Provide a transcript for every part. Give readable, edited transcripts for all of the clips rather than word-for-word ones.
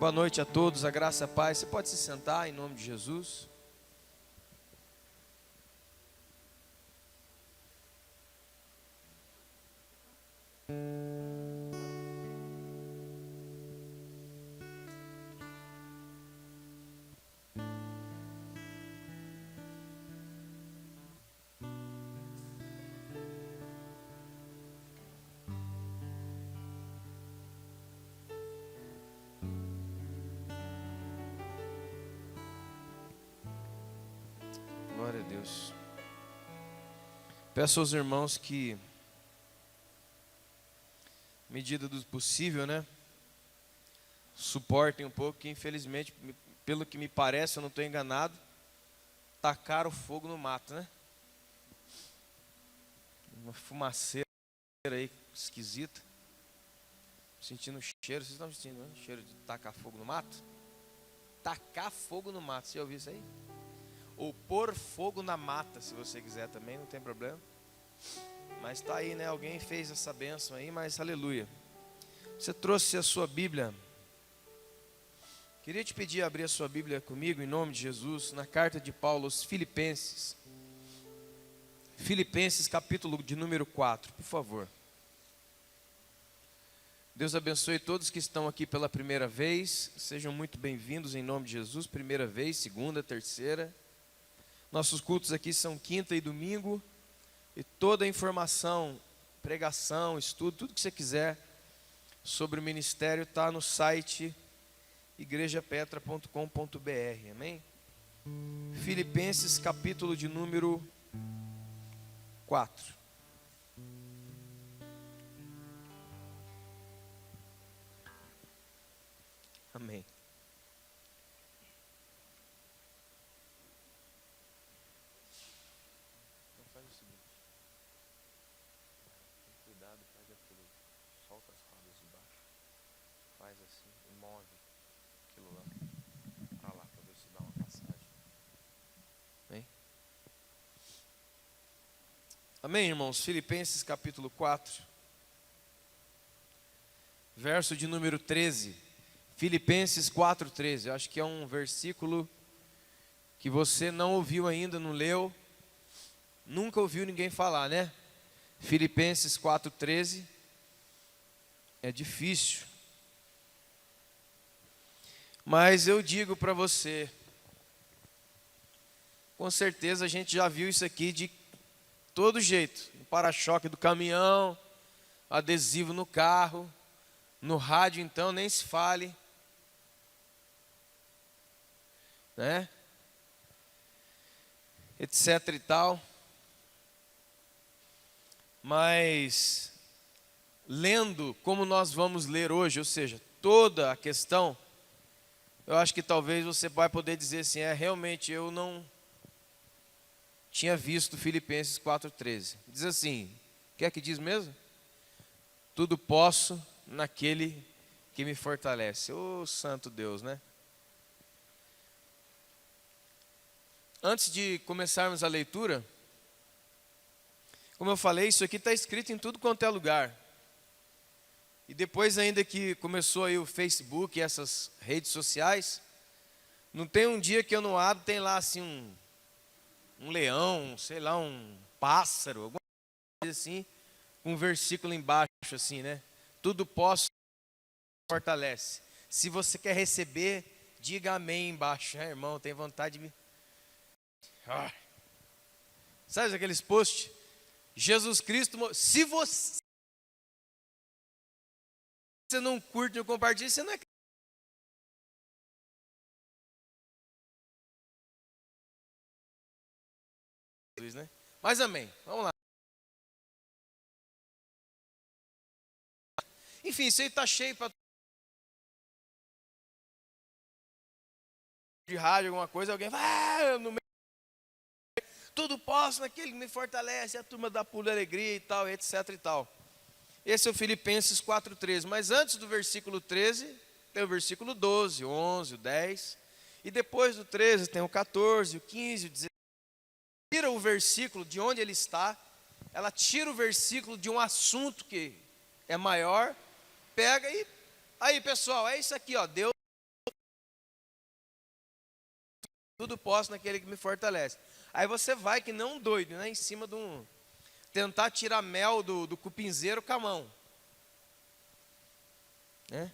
Boa noite a todos, a graça e a paz. Você pode se sentar em nome de Jesus. Glória a Deus. Peço aos irmãos que, medida do possível, suportem um pouco, que infelizmente, pelo que me parece, eu não estou enganado, tacaram fogo no mato, Uma fumaceira aí esquisita. Sentindo o cheiro, vocês estão sentindo, né? Cheiro de tacar fogo no mato? Tacar fogo no mato, você já ouviu isso aí? Ou pôr fogo na mata, se você quiser também, não tem problema. Mas está aí, Alguém fez essa bênção aí, mas aleluia. Você trouxe a sua Bíblia. Queria te pedir a abrir a sua Bíblia comigo, em nome de Jesus, na carta de Paulo aos Filipenses. Filipenses, capítulo de número 4, por favor. Deus abençoe todos que estão aqui pela primeira vez. Sejam muito bem-vindos em nome de Jesus. Primeira vez, segunda, terceira. Nossos cultos aqui são quinta e domingo. E toda a informação, pregação, estudo, tudo que você quiser sobre o ministério está no site igrejapetra.com.br. Amém? Filipenses, capítulo de número 4. Amém. Então faz o seguinte. Cuidado, pega aquilo. Solta as cordas de baixo. Faz assim e move aquilo lá. Para lá, para ver se dá uma passagem. Amém? Amém, irmãos? Filipenses capítulo 4. Verso de número 13. Filipenses 4,13, eu acho que é um versículo que você não ouviu ainda, não leu, nunca ouviu ninguém falar, Filipenses 4,13, é difícil, mas eu digo para você, com certeza a gente já viu isso aqui de todo jeito, no para-choque do caminhão, adesivo no carro, no rádio então nem se fale, etc e tal. Mas lendo como nós vamos ler hoje, ou seja, toda a questão, eu acho que talvez você vai poder dizer assim, realmente eu não tinha visto Filipenses 4,13. Diz assim, o que é que diz mesmo? Tudo posso naquele que me fortalece. Ô santo Deus, Antes de começarmos a leitura, como eu falei, isso aqui está escrito em tudo quanto é lugar. E depois ainda que começou aí o Facebook e essas redes sociais, não tem um dia que eu não abro, tem lá assim um leão, sei lá, um pássaro, alguma coisa assim, com um versículo embaixo assim, Tudo posso fortalece. Se você quer receber, diga amém embaixo, irmão, tem vontade de me... Sabe aqueles posts? Jesus Cristo, se você não curte ou compartilha, você não é cristão, Mas amém, vamos lá. Enfim, isso aí está cheio para de rádio, alguma coisa, alguém vai no meio. Tudo posso naquele que me fortalece, a turma da pura alegria e tal, etc e tal. Esse é o Filipenses 4,13. Mas antes do versículo 13, tem o versículo 12, o 11, o 10. E depois do 13 tem o 14, o 15, o 16. Tira o versículo de onde ele está. Ela tira o versículo de um assunto que é maior. Pega e... Aí pessoal, é isso aqui, Deus tudo posso naquele que me fortalece. Aí você vai que não um doido, né, em cima de um... tentar tirar mel do cupinzeiro com a mão. Né?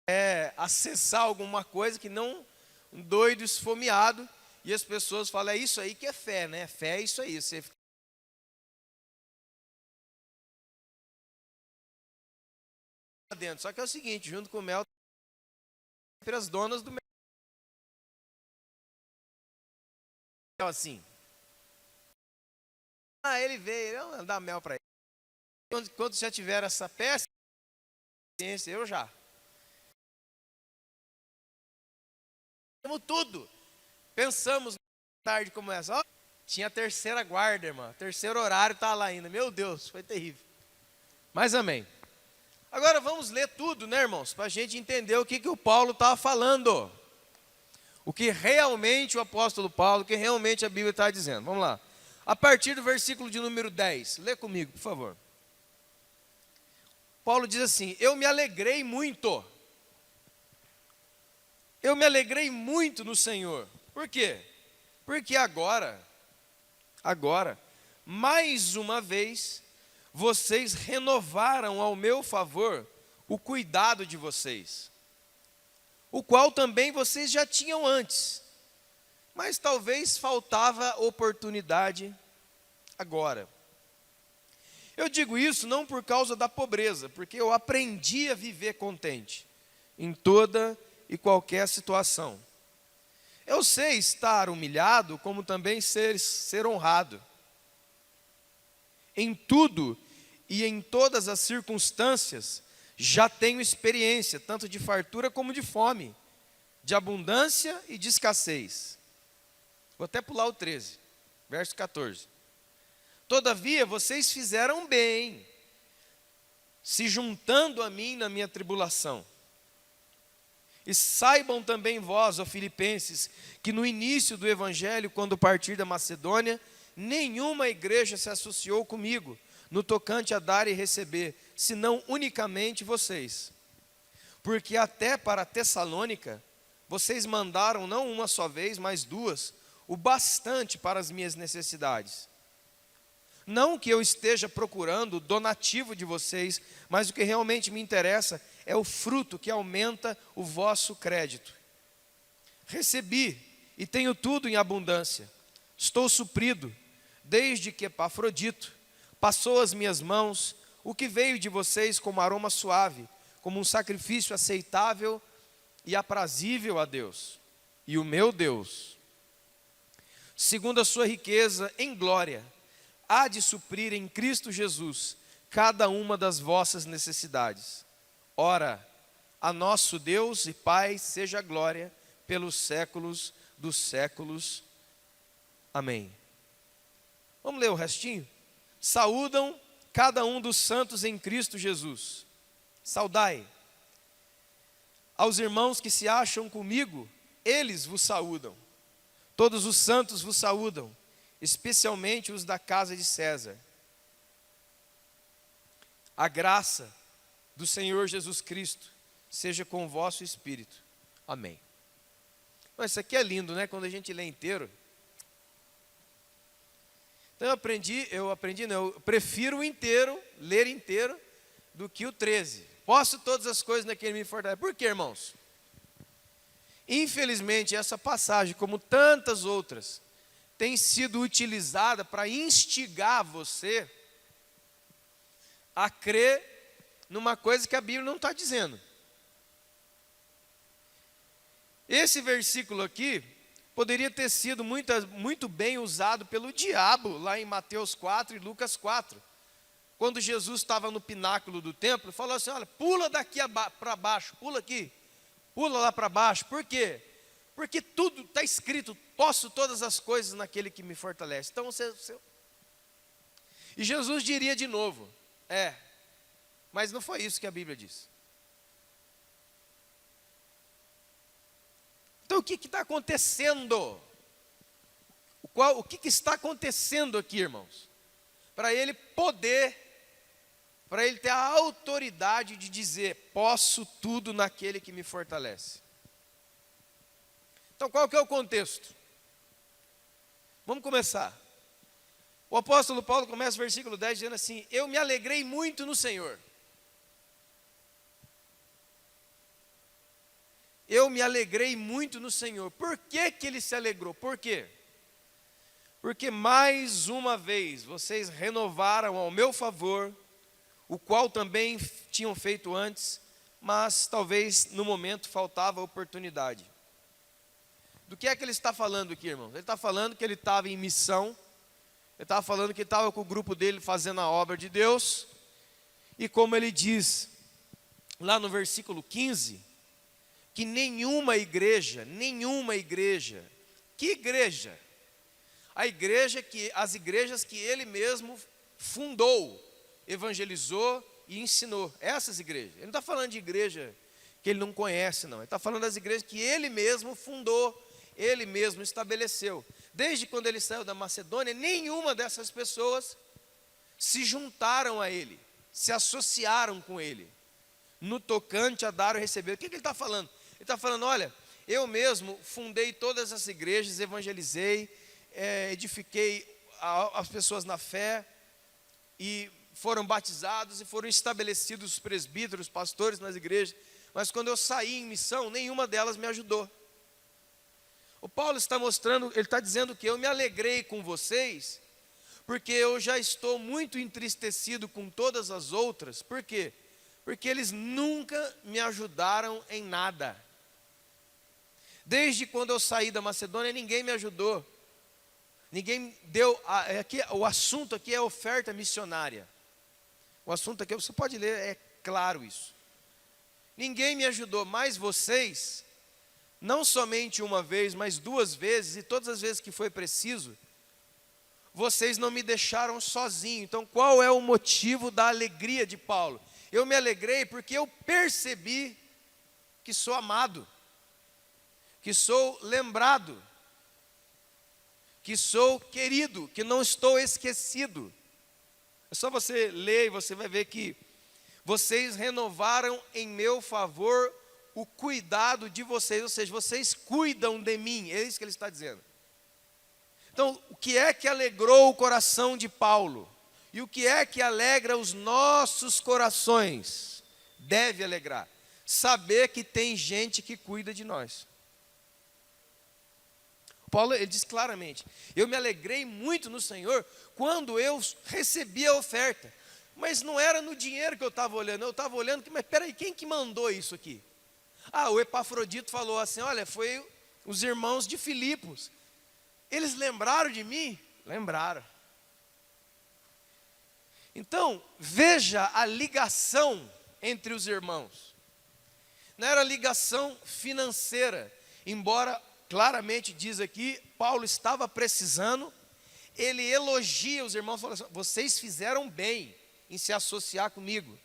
É acessar alguma coisa que não um doido esfomeado, e as pessoas falam, é isso aí que é fé, né? Fé é isso aí, você fica dentro. Só que é o seguinte, junto com o mel, sempre as donas do mel, assim. Ah, ele veio, eu vou dar mel para ele. Quando já tiver essa peça, eu já. Tudo. Pensamos tarde como essa. Ó, tinha a terceira guarda, irmão. Terceiro horário tá lá ainda. Meu Deus, foi terrível. Mas amém. Agora vamos ler tudo, né, irmãos? Para a gente entender o que o Paulo estava falando. O que realmente o apóstolo Paulo, o que realmente a Bíblia está dizendo. Vamos lá. A partir do versículo de número 10. Lê comigo, por favor. Paulo diz assim: eu me alegrei muito. Eu me alegrei muito no Senhor. Por quê? Porque agora, mais uma vez, vocês renovaram ao meu favor o cuidado de vocês, o qual também vocês já tinham antes, mas talvez faltava oportunidade agora. Eu digo isso não por causa da pobreza, porque eu aprendi a viver contente em toda e qualquer situação. Eu sei estar humilhado, como também ser honrado. Em tudo e em todas as circunstâncias, já tenho experiência, tanto de fartura como de fome, de abundância e de escassez. Vou até pular o 13, verso 14. Todavia, vocês fizeram bem, se juntando a mim na minha tribulação. E saibam também vós, ó Filipenses, que no início do Evangelho, quando partir da Macedônia, nenhuma igreja se associou comigo, no tocante a dar e receber, senão unicamente vocês. Porque até para Tessalônica, vocês mandaram não uma só vez, mas duas, o bastante para as minhas necessidades. Não que eu esteja procurando o donativo de vocês, mas o que realmente me interessa é o fruto que aumenta o vosso crédito. Recebi e tenho tudo em abundância. Estou suprido, desde que Epafrodito passou as minhas mãos, o que veio de vocês como aroma suave, como um sacrifício aceitável e aprazível a Deus. E o meu Deus, segundo a sua riqueza em glória, há de suprir em Cristo Jesus cada uma das vossas necessidades. Ora, a nosso Deus e Pai seja a glória pelos séculos dos séculos. Amém. Vamos ler o restinho? Saúdam cada um dos santos em Cristo Jesus. Saudai. Aos irmãos que se acham comigo, eles vos saúdam. Todos os santos vos saúdam, especialmente os da casa de César. A graça do Senhor Jesus Cristo seja com o vosso espírito. Amém. Mas isso aqui é lindo, né? Quando a gente lê inteiro. Então eu prefiro o inteiro, ler inteiro, do que o 13. Posso todas as coisas naquele que me fortalece. Por quê, irmãos? Infelizmente, essa passagem, como tantas outras, tem sido utilizada para instigar você a crer numa coisa que a Bíblia não está dizendo. Esse versículo aqui poderia ter sido muito bem usado pelo diabo lá em Mateus 4 e Lucas 4. Quando Jesus estava no pináculo do templo, falou assim: olha, pula daqui para baixo, pula aqui, pula lá para baixo. Por quê? Porque tudo está escrito, posso todas as coisas naquele que me fortalece. Então E Jesus diria de novo, mas não foi isso que a Bíblia diz. Então o que está acontecendo? O que está acontecendo aqui, irmãos? Para ele ter a autoridade de dizer, posso tudo naquele que me fortalece. Então, qual que é o contexto? Vamos começar. O apóstolo Paulo começa o versículo 10 dizendo assim: eu me alegrei muito no Senhor. Eu me alegrei muito no Senhor. Por que que ele se alegrou? Por quê? Porque mais uma vez vocês renovaram ao meu favor, o qual também tinham feito antes, mas talvez no momento faltava oportunidade. Do que é que ele está falando aqui, irmãos? Ele está falando que ele estava em missão, ele estava falando que estava com o grupo dele fazendo a obra de Deus, e como ele diz lá no versículo 15, que nenhuma igreja, que igreja? As igrejas que ele mesmo fundou, evangelizou e ensinou, essas igrejas. Ele não está falando de igreja que ele não conhece, não. Ele está falando das igrejas que ele mesmo fundou, ele mesmo estabeleceu. Desde quando ele saiu da Macedônia, nenhuma dessas pessoas se juntaram a ele, se associaram com ele, no tocante a dar ou receber. O que ele está falando? Ele está falando, olha, eu mesmo fundei todas as igrejas, evangelizei, edifiquei as pessoas na fé, e foram batizados e foram estabelecidos os presbíteros, pastores nas igrejas, mas quando eu saí em missão, nenhuma delas me ajudou. O Paulo está mostrando, ele está dizendo que eu me alegrei com vocês, porque eu já estou muito entristecido com todas as outras. Por quê? Porque eles nunca me ajudaram em nada. Desde quando eu saí da Macedônia, ninguém me ajudou. Ninguém deu, o assunto aqui é oferta missionária. O assunto aqui, você pode ler, é claro isso. Ninguém me ajudou, mas vocês, não somente uma vez, mas duas vezes, e todas as vezes que foi preciso, vocês não me deixaram sozinho. Então, qual é o motivo da alegria de Paulo? Eu me alegrei porque eu percebi que sou amado, que sou lembrado, que sou querido, que não estou esquecido. É só você ler e você vai ver que vocês renovaram em meu favor o cuidado de vocês, ou seja, vocês cuidam de mim, é isso que ele está dizendo. Então, o que é que alegrou o coração de Paulo? E o que é que alegra os nossos corações? Deve alegrar. Saber que tem gente que cuida de nós. Paulo, ele diz claramente, eu me alegrei muito no Senhor quando eu recebi a oferta. Mas não era no dinheiro que eu estava olhando, eu estava olhando, mas peraí, quem que mandou isso aqui? O Epafrodito falou assim, olha, foi os irmãos de Filipos. Eles lembraram de mim? Lembraram. Então, veja a ligação entre os irmãos. Não era ligação financeira, embora claramente diz aqui, Paulo estava precisando, ele elogia os irmãos, falando assim, vocês fizeram bem em se associar comigo,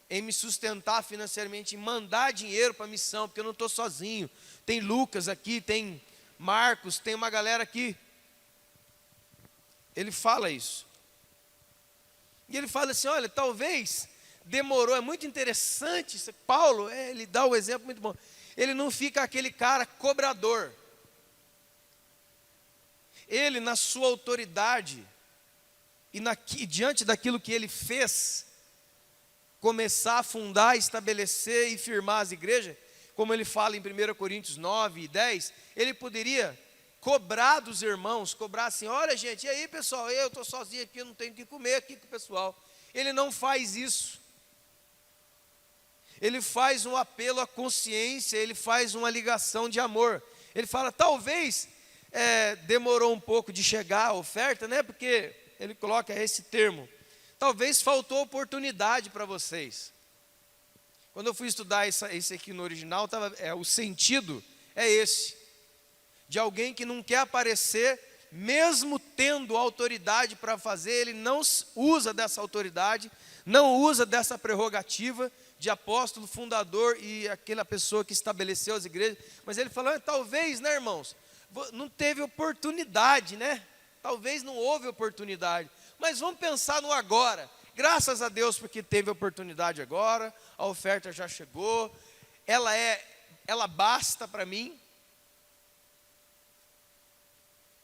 em me sustentar financeiramente, em mandar dinheiro para a missão, porque eu não estou sozinho, tem Lucas aqui, tem Marcos, tem uma galera aqui. Ele fala isso. E ele fala assim, olha, talvez demorou, é muito interessante, Paulo, ele dá um exemplo muito bom. Ele não fica aquele cara cobrador. Ele, na sua autoridade, e diante daquilo que ele fez, começar a fundar, estabelecer e firmar as igrejas, como ele fala em 1 Coríntios 9 e 10, ele poderia cobrar dos irmãos, cobrar assim, olha gente, e aí pessoal, eu estou sozinho aqui, eu não tenho o que comer aqui com o pessoal. Ele não faz isso. Ele faz um apelo à consciência, ele faz uma ligação de amor. Ele fala, talvez demorou um pouco de chegar a oferta, né? Porque ele coloca esse termo. Talvez faltou oportunidade para vocês. Quando eu fui estudar esse aqui no original, o sentido é esse. De alguém que não quer aparecer, mesmo tendo autoridade para fazer, ele não usa dessa autoridade, não usa dessa prerrogativa de apóstolo, fundador e aquela pessoa que estabeleceu as igrejas. Mas ele falou, talvez, né, irmãos, não teve oportunidade, né? Talvez não houve oportunidade, mas vamos pensar no agora. Graças a Deus porque teve oportunidade agora, a oferta já chegou, ela basta para mim.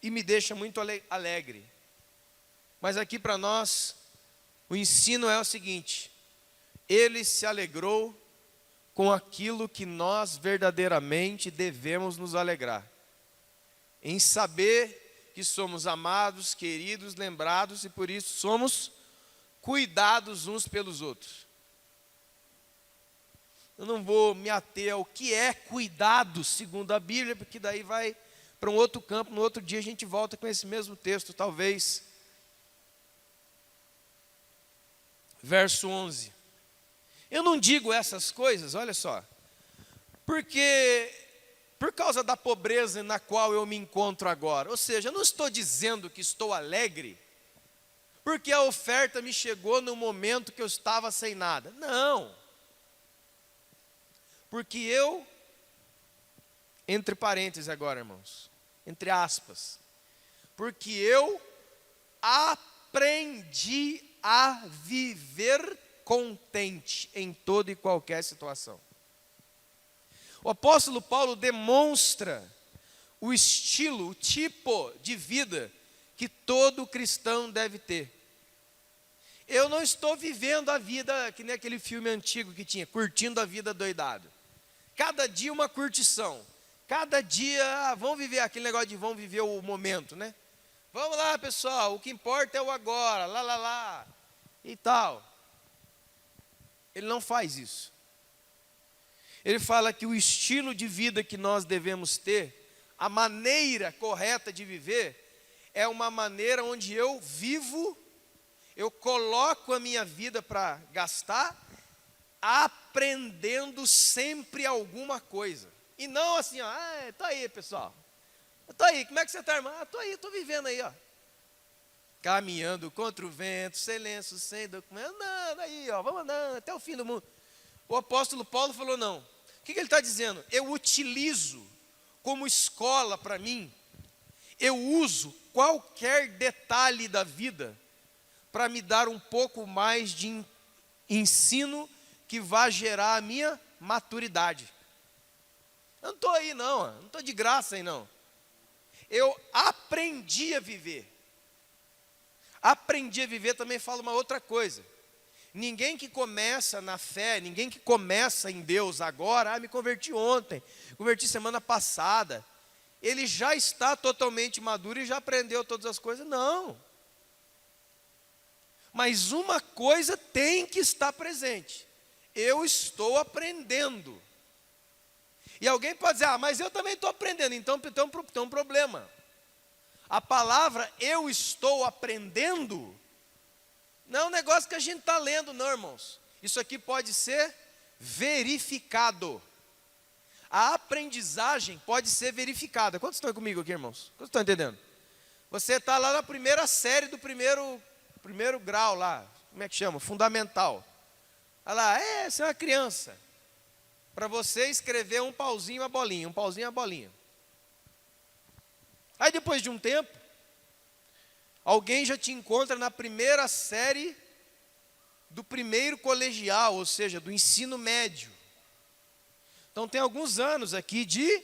e me deixa muito alegre. Mas aqui para nós, o ensino é o seguinte: ele se alegrou com aquilo que nós verdadeiramente devemos nos alegrar, em saber que somos amados, queridos, lembrados e por isso somos cuidados uns pelos outros. Eu não vou me ater ao que é cuidado segundo a Bíblia, porque daí vai para um outro campo, no outro dia a gente volta com esse mesmo texto, talvez. Verso 11. Eu não digo essas coisas, olha só, porque por causa da pobreza na qual eu me encontro agora, ou seja, eu não estou dizendo que estou alegre, porque a oferta me chegou no momento que eu estava sem nada. Não. Porque eu, entre parênteses agora, irmãos, entre aspas, porque eu aprendi a viver contente em toda e qualquer situação. O apóstolo Paulo demonstra o estilo, o tipo de vida que todo cristão deve ter. Eu não estou vivendo a vida que nem aquele filme antigo que tinha, curtindo a vida doidado. Cada dia uma curtição. Cada dia, vamos viver aquele negócio de vamos viver o momento, né? Vamos lá, pessoal, o que importa é o agora, lá, e tal. Ele não faz isso. Ele fala que o estilo de vida que nós devemos ter, a maneira correta de viver, é uma maneira onde eu vivo, eu coloco a minha vida para gastar, aprendendo sempre alguma coisa. E não assim, ó, tô aí, pessoal. Tô aí, como é que você está, irmão? Tô aí, tô vivendo aí, ó. Caminhando contra o vento, sem lenço, sem documento, andando aí, ó, vamos andando até o fim do mundo. O apóstolo Paulo falou, não. O que ele está dizendo? Eu utilizo como escola para mim, eu uso qualquer detalhe da vida para me dar um pouco mais de ensino que vai gerar a minha maturidade. Eu não estou aí não estou de graça aí não. Eu aprendi a viver. Aprendi a viver também fala uma outra coisa. Ninguém que começa na fé, ninguém que começa em Deus agora, me converti ontem, converti semana passada, ele já está totalmente maduro e já aprendeu todas as coisas, não. Mas uma coisa tem que estar presente, eu estou aprendendo. E alguém pode dizer, mas eu também estou aprendendo, então tem um problema. A palavra eu estou aprendendo não é um negócio que a gente está lendo, não, irmãos. Isso aqui pode ser verificado. A aprendizagem pode ser verificada. Quantos estão comigo aqui, irmãos? Quantos estão entendendo? Você está lá na primeira série do primeiro grau lá, como é que chama? Fundamental. Olha lá, você é uma criança. Para você escrever um pauzinho, uma bolinha, um pauzinho, uma bolinha. Aí depois de um tempo, alguém já te encontra na primeira série do primeiro colegial, ou seja, do ensino médio. Então tem alguns anos aqui de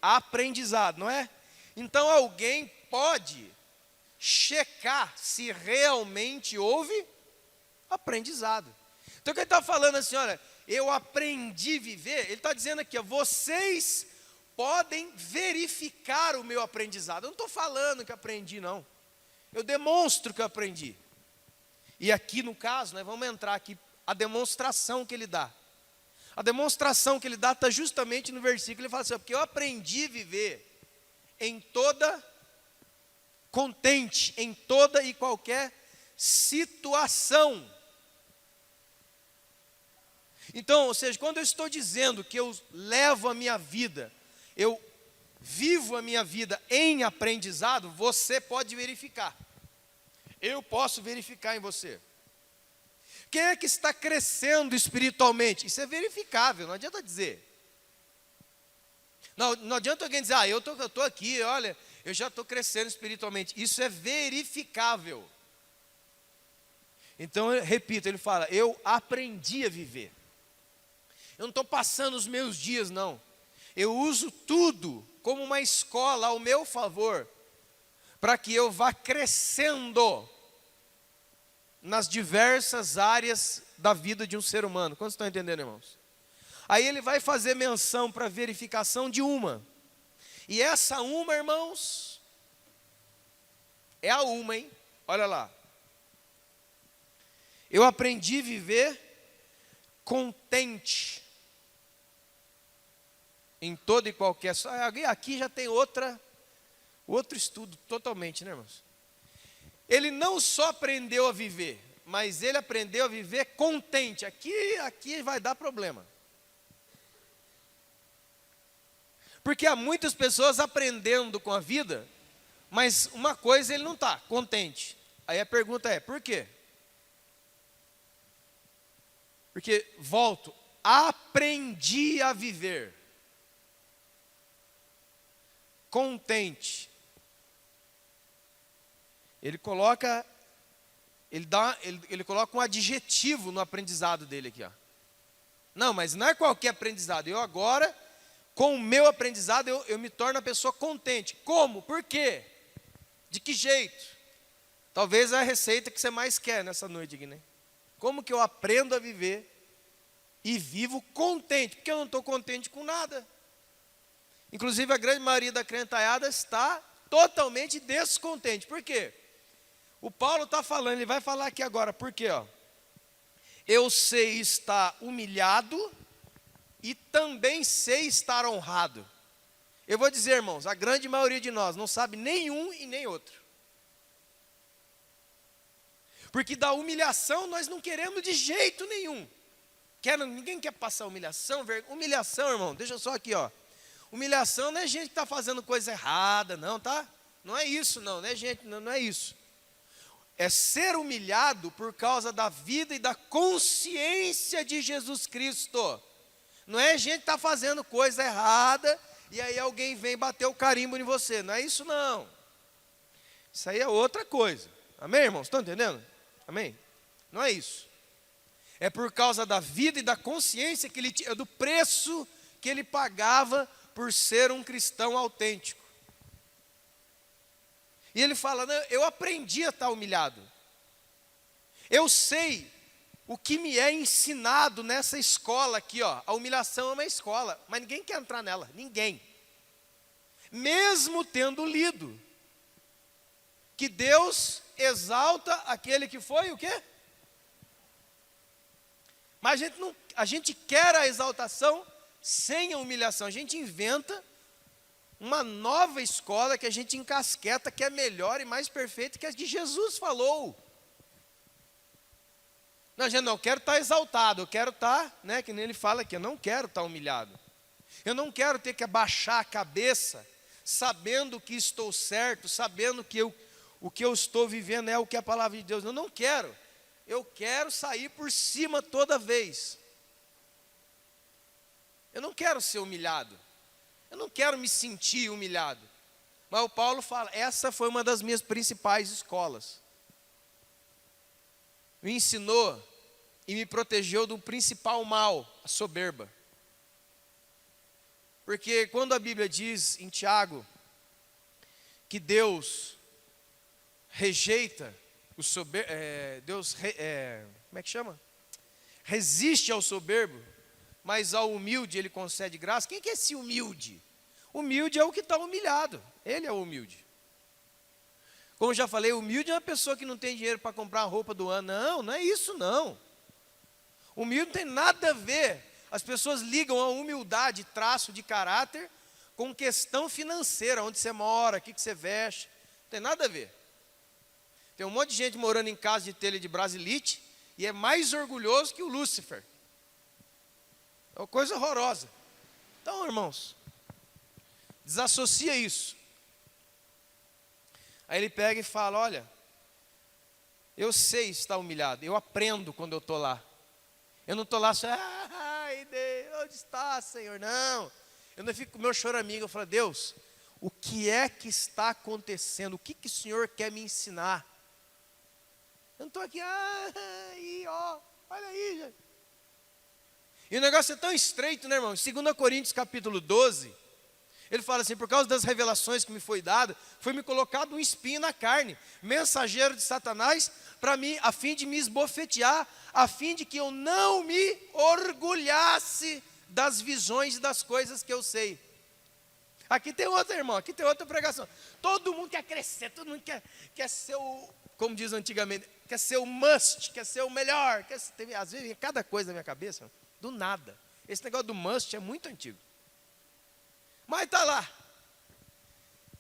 aprendizado, não é? Então alguém pode checar se realmente houve aprendizado. Então quem está falando assim, olha, eu aprendi a viver, ele está dizendo aqui, ó, vocês podem verificar o meu aprendizado. Eu não estou falando que aprendi, não. Eu demonstro que eu aprendi. E aqui no caso, nós vamos entrar aqui, a demonstração que ele dá. A demonstração que ele dá está justamente no versículo, ele fala assim, porque eu aprendi a viver em toda, contente, em toda e qualquer situação. Então, ou seja, quando eu estou dizendo que eu levo a minha vida, eu vivo a minha vida em aprendizado, você pode verificar. Eu posso verificar em você. Quem é que está crescendo espiritualmente? Isso é verificável, não adianta dizer. Não adianta alguém dizer, eu estou aqui, olha, eu já estou crescendo espiritualmente. Isso é verificável. Então, eu repito, ele fala, eu aprendi a viver. Eu não estou passando os meus dias, não. Eu uso tudo como uma escola ao meu favor, para que eu vá crescendo nas diversas áreas da vida de um ser humano. Quantos estão entendendo, irmãos? Aí ele vai fazer menção para verificação de uma. E essa uma, irmãos, é a uma, hein? Olha lá. Eu aprendi a viver contente em toda e qualquer. Aqui já tem outro estudo totalmente, né, irmãos? Ele não só aprendeu a viver, mas ele aprendeu a viver contente. Aqui vai dar problema. Porque há muitas pessoas aprendendo com a vida, mas uma coisa ele não está, contente. Aí a pergunta é, por quê? Porque, volto, aprendi a viver contente. Ele coloca um adjetivo no aprendizado dele aqui, ó. Não, mas não é qualquer aprendizado. Eu agora, com o meu aprendizado, eu me torno a pessoa contente. Como? Por quê? De que jeito? Talvez a receita que você mais quer nessa noite aqui, né? Como que eu aprendo a viver e vivo contente? Porque eu não estou contente com nada. Inclusive, a grande maioria da crentalhada está totalmente descontente. Por quê? O Paulo está falando, ele vai falar aqui agora, por quê? Ó? Eu sei estar humilhado e também sei estar honrado. Eu vou dizer, irmãos, a grande maioria de nós não sabe nenhum e nem outro. Porque da humilhação nós não queremos de jeito nenhum. Ninguém quer passar humilhação. Humilhação, irmão, deixa só aqui, ó. Humilhação não é gente que está fazendo coisa errada, não, tá? Não é isso, não é gente, não é isso. É ser humilhado por causa da vida e da consciência de Jesus Cristo. Não é gente que está fazendo coisa errada e aí alguém vem bater o carimbo em você. Não é isso, não. Isso aí é outra coisa. Amém, irmãos? Estão entendendo? Amém? Não é isso. É por causa da vida e da consciência que ele tinha, do preço que ele pagava por ser um cristão autêntico. E ele fala, não, eu aprendi a estar humilhado. Eu sei o que me é ensinado nessa escola aqui, ó. A humilhação é uma escola, mas ninguém quer entrar nela, ninguém. Mesmo tendo lido que Deus exalta aquele que foi o quê? Mas a gente quer a exaltação sem a humilhação. A gente inventa uma nova escola que a gente encasqueta, que é melhor e mais perfeita que a que Jesus falou. Não, gente, não, eu quero estar exaltado, eu quero estar, né, que nem ele fala aqui, eu não quero estar humilhado. Eu não quero ter que abaixar a cabeça, sabendo que estou certo, sabendo que o que eu estou vivendo é o que a palavra de Deus. Eu não quero. Eu quero sair por cima toda vez. Eu não quero ser humilhado. Eu não quero me sentir humilhado. Mas o Paulo fala, essa foi uma das minhas principais escolas. Me ensinou e me protegeu do principal mal, a soberba. Porque quando a Bíblia diz em Tiago que Deus rejeita o soberbo, como é que chama? Resiste ao soberbo, mas ao humilde ele concede graça. Quem que é esse humilde? Humilde é o que está humilhado, ele é o humilde. Como eu já falei, humilde é uma pessoa que não tem dinheiro para comprar a roupa do ano. Não, não é isso não. Humilde não tem nada a ver. As pessoas ligam a humildade, traço de caráter, com questão financeira, onde você mora, o que você veste. Não tem nada a ver. Tem um monte de gente morando em casa de telha de brasilite e é mais orgulhoso que o Lúcifer. É uma coisa horrorosa. Então, irmãos, desassocia isso. Aí ele pega e fala, olha, eu sei estar humilhado, eu aprendo quando eu estou lá. Eu não estou lá só, ai Deus, onde está, Senhor? Não, eu não fico com o meu choramingo, eu falo, Deus, o que é que está acontecendo? O que o Senhor quer me ensinar? Eu não estou aqui, olha aí, gente. E o negócio é tão estreito, né, irmão? Em 2 Coríntios capítulo 12, Ele fala assim: por causa das revelações que me foi dada, foi me colocado um espinho na carne, mensageiro de Satanás, para mim, a fim de me esbofetear, a fim de que eu não me orgulhasse das visões e das coisas que eu sei. Aqui tem outra, irmão, aqui tem outra pregação. Todo mundo quer crescer, todo mundo quer ser o, como diz antigamente, quer ser o must, quer ser o melhor. Às vezes vem cada coisa na minha cabeça, do nada. Esse negócio do must é muito antigo. Mas está lá.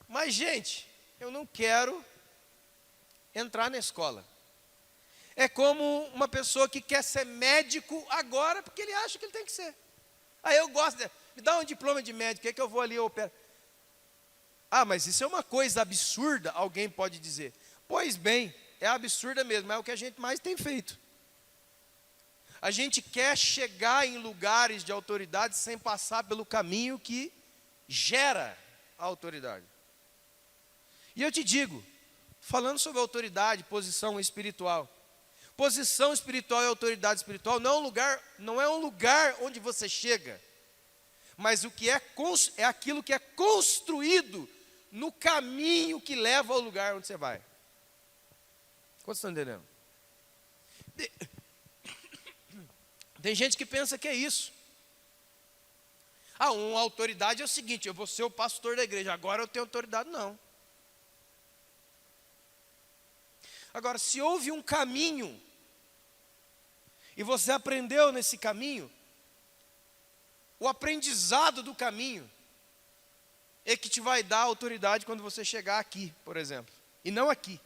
Mas, gente, eu não quero entrar na escola. É como uma pessoa que quer ser médico agora, porque ele acha que ele tem que ser. Aí eu gosto, me dá um diploma de médico, é que eu vou ali e opero. Ah, mas isso é uma coisa absurda, alguém pode dizer. Pois bem, é absurda mesmo, é o que a gente mais tem feito. A gente quer chegar em lugares de autoridade sem passar pelo caminho que gera a autoridade. E eu te digo, falando sobre autoridade, posição espiritual. Posição espiritual e autoridade espiritual não é um lugar onde você chega, mas o que é aquilo que é construído no caminho que leva ao lugar onde você vai. Quantos estão entendendo? Tem gente que pensa que é isso. Uma autoridade é o seguinte: eu vou ser o pastor da igreja, agora eu tenho autoridade. Não. Agora, se houve um caminho, e você aprendeu nesse caminho, o aprendizado do caminho é que te vai dar autoridade quando você chegar aqui, por exemplo, e não aqui.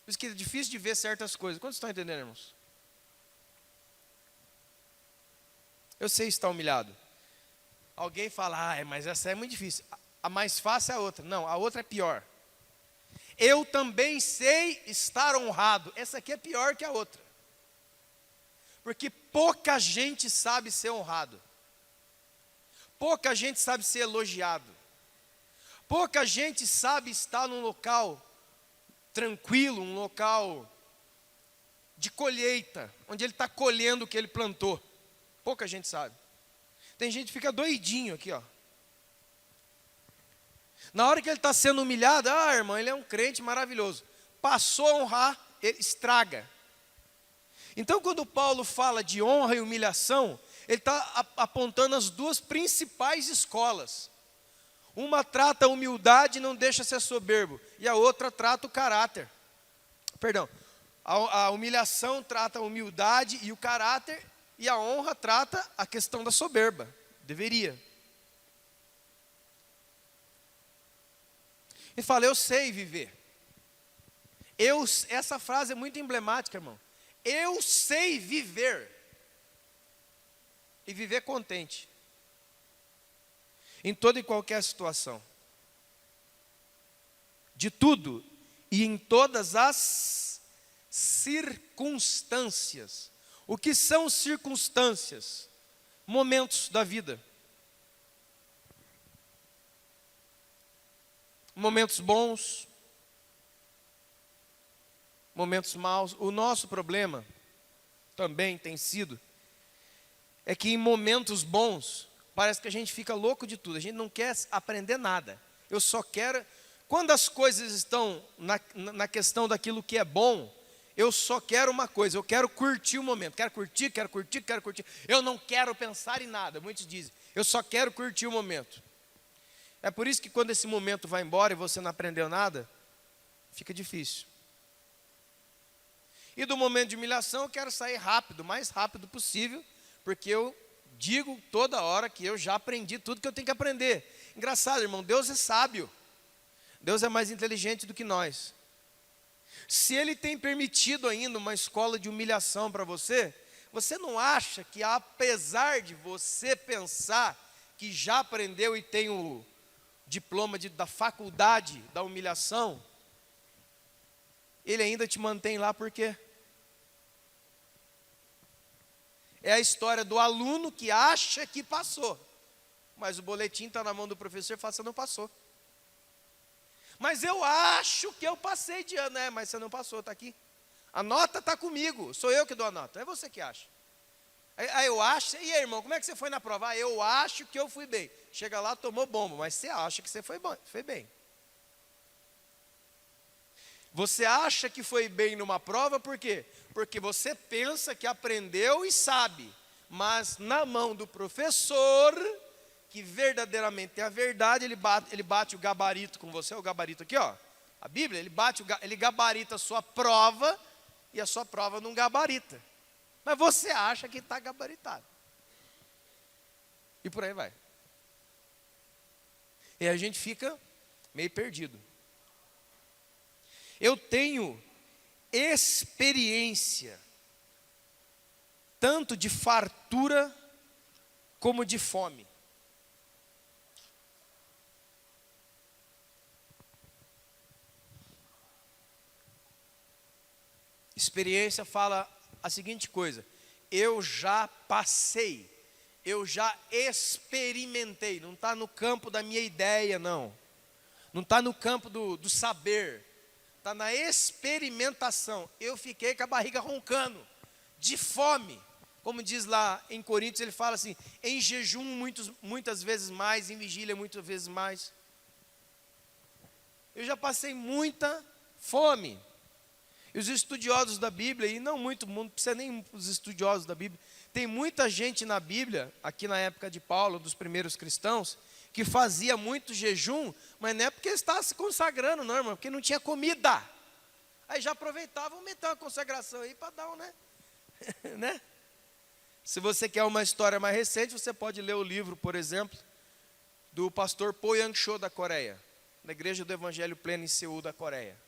Por isso que é difícil de ver certas coisas. Quantos estão entendendo, irmãos? Eu sei estar humilhado. Alguém fala: mas essa é muito difícil. A mais fácil é a outra. Não, a outra é pior. Eu também sei estar honrado. Essa aqui é pior que a outra. Porque pouca gente sabe ser honrado. Pouca gente sabe ser elogiado. Pouca gente sabe estar num local tranquilo, um local de colheita, onde ele está colhendo o que ele plantou. Pouca gente sabe. Tem gente que fica doidinho aqui, ó. Na hora que ele está sendo humilhado, irmão, ele é um crente maravilhoso. Passou a honrar, ele estraga. Então, quando Paulo fala de honra e humilhação, ele está apontando as duas principais escolas. Uma trata a humildade e não deixa ser soberbo, e a outra trata o caráter. Perdão, a humilhação trata a humildade e o caráter, e a honra trata a questão da soberba. Deveria. Ele fala: eu sei viver. Essa frase é muito emblemática, irmão. Eu sei viver. E viver contente. Em toda e qualquer situação. De tudo e em todas as circunstâncias. O que são circunstâncias? Momentos da vida. Momentos bons, momentos maus. O nosso problema também tem sido é que em momentos bons parece que a gente fica louco de tudo. A gente não quer aprender nada. Eu só quero, quando as coisas estão na questão daquilo que é bom, eu só quero uma coisa: eu quero curtir o momento. Quero curtir. Eu não quero pensar em nada. Muitos dizem: eu só quero curtir o momento. É por isso que quando esse momento vai embora e você não aprendeu nada, fica difícil. E do momento de humilhação eu quero sair rápido, o mais rápido possível, porque eu digo toda hora que eu já aprendi tudo que eu tenho que aprender. Engraçado, irmão, Deus é sábio. Deus é mais inteligente do que nós. Se Ele tem permitido ainda uma escola de humilhação para você, você não acha que apesar de você pensar que já aprendeu e tem o diploma da faculdade da humilhação, Ele ainda te mantém lá por quê? É a história do aluno que acha que passou, mas o boletim está na mão do professor e fala: você não passou. Mas eu acho que eu passei de ano. Mas você não passou, está aqui. A nota está comigo, sou eu que dou a nota, é você que acha. Aí eu acho, e aí, irmão, como é que você foi na prova? Ah, eu acho que eu fui bem. Chega lá, tomou bomba, mas você acha que você foi bem. Você acha que foi bem numa prova, por quê? Porque você pensa que aprendeu e sabe. Mas na mão do professor, que verdadeiramente tem a verdade, ele bate o gabarito com você, o gabarito aqui, ó. A Bíblia, ele gabarita a sua prova, e a sua prova não gabarita. Mas você acha que está gabaritado. E por aí vai. E a gente fica meio perdido. Eu tenho experiência, tanto de fartura, como de fome. Experiência fala a seguinte coisa: eu já passei, eu já experimentei. Não está no campo da minha ideia, não está no campo do saber, está na experimentação. Eu fiquei com a barriga roncando, de fome, como diz lá em Coríntios, ele fala assim: em jejum muitas vezes mais, em vigília muitas vezes mais. Eu já passei muita fome. E os estudiosos da Bíblia, e não muito, não precisa nem os estudiosos da Bíblia, tem muita gente na Bíblia, aqui na época de Paulo, dos primeiros cristãos, que fazia muito jejum, mas não é porque eles estavam se consagrando, não, irmão, porque não tinha comida. Aí já aproveitavam meter uma consagração aí para dar um, né? Se você quer uma história mais recente, você pode ler o livro, por exemplo, do pastor Po Yang Cho da Coreia, da Igreja do Evangelho Pleno em Seul, da Coreia.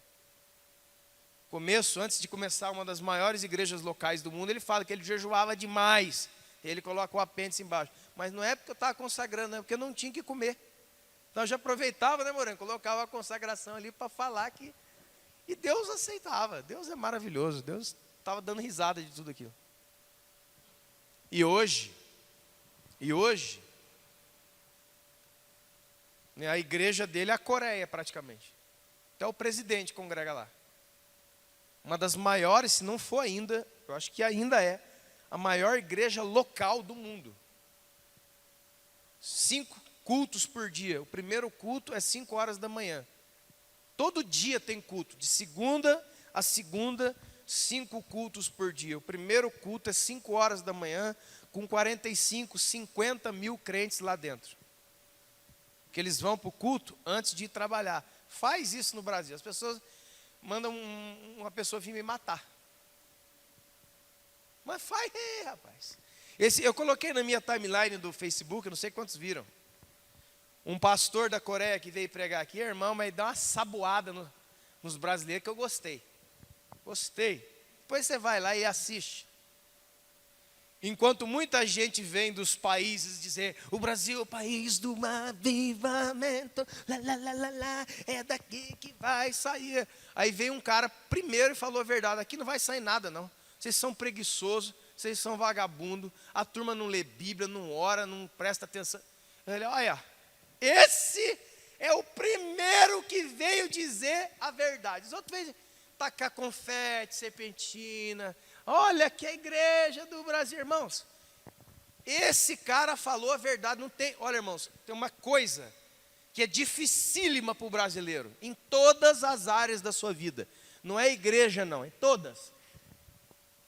Antes de começar uma das maiores igrejas locais do mundo, ele fala que ele jejuava demais. Ele coloca o apêndice embaixo. Mas não é porque eu estava consagrando, é porque eu não tinha que comer. Então eu já aproveitava, né, Moreno? Colocava a consagração ali para falar que... E Deus aceitava. Deus é maravilhoso. Deus estava dando risada de tudo aquilo. E hoje, né, a igreja dele é a Coreia praticamente. Até o presidente congrega lá. Uma das maiores, se não for ainda, eu acho que ainda é, a maior igreja local do mundo. 5 cultos por dia. O primeiro culto é 5 horas da manhã. Todo dia tem culto, de segunda a segunda, 5 cultos por dia. O primeiro culto é 5 horas da manhã, com 45, 50 mil crentes lá dentro. Porque eles vão para o culto antes de ir trabalhar. Faz isso no Brasil. As pessoas mandam uma pessoa vir me matar. Mas faz, rapaz. Eu coloquei na minha timeline do Facebook, eu não sei quantos viram. Um pastor da Coreia que veio pregar aqui, irmão, mas dá uma saboada nos brasileiros que eu gostei. Gostei. Depois você vai lá e assiste. Enquanto muita gente vem dos países dizer: o Brasil é o país do avivamento, é daqui que vai sair. Aí veio um cara primeiro e falou a verdade: aqui não vai sair nada não. Vocês são preguiçosos, vocês são vagabundos, a turma não lê Bíblia, não ora, não presta atenção. Ele: olha, esse é o primeiro que veio dizer a verdade. Os outros veio tacar confete, serpentina. Olha que a igreja do Brasil, irmãos. Esse cara falou a verdade, não tem. Olha, irmãos, tem uma coisa que é dificílima para o brasileiro, em todas as áreas da sua vida. Não é igreja, não, em todas.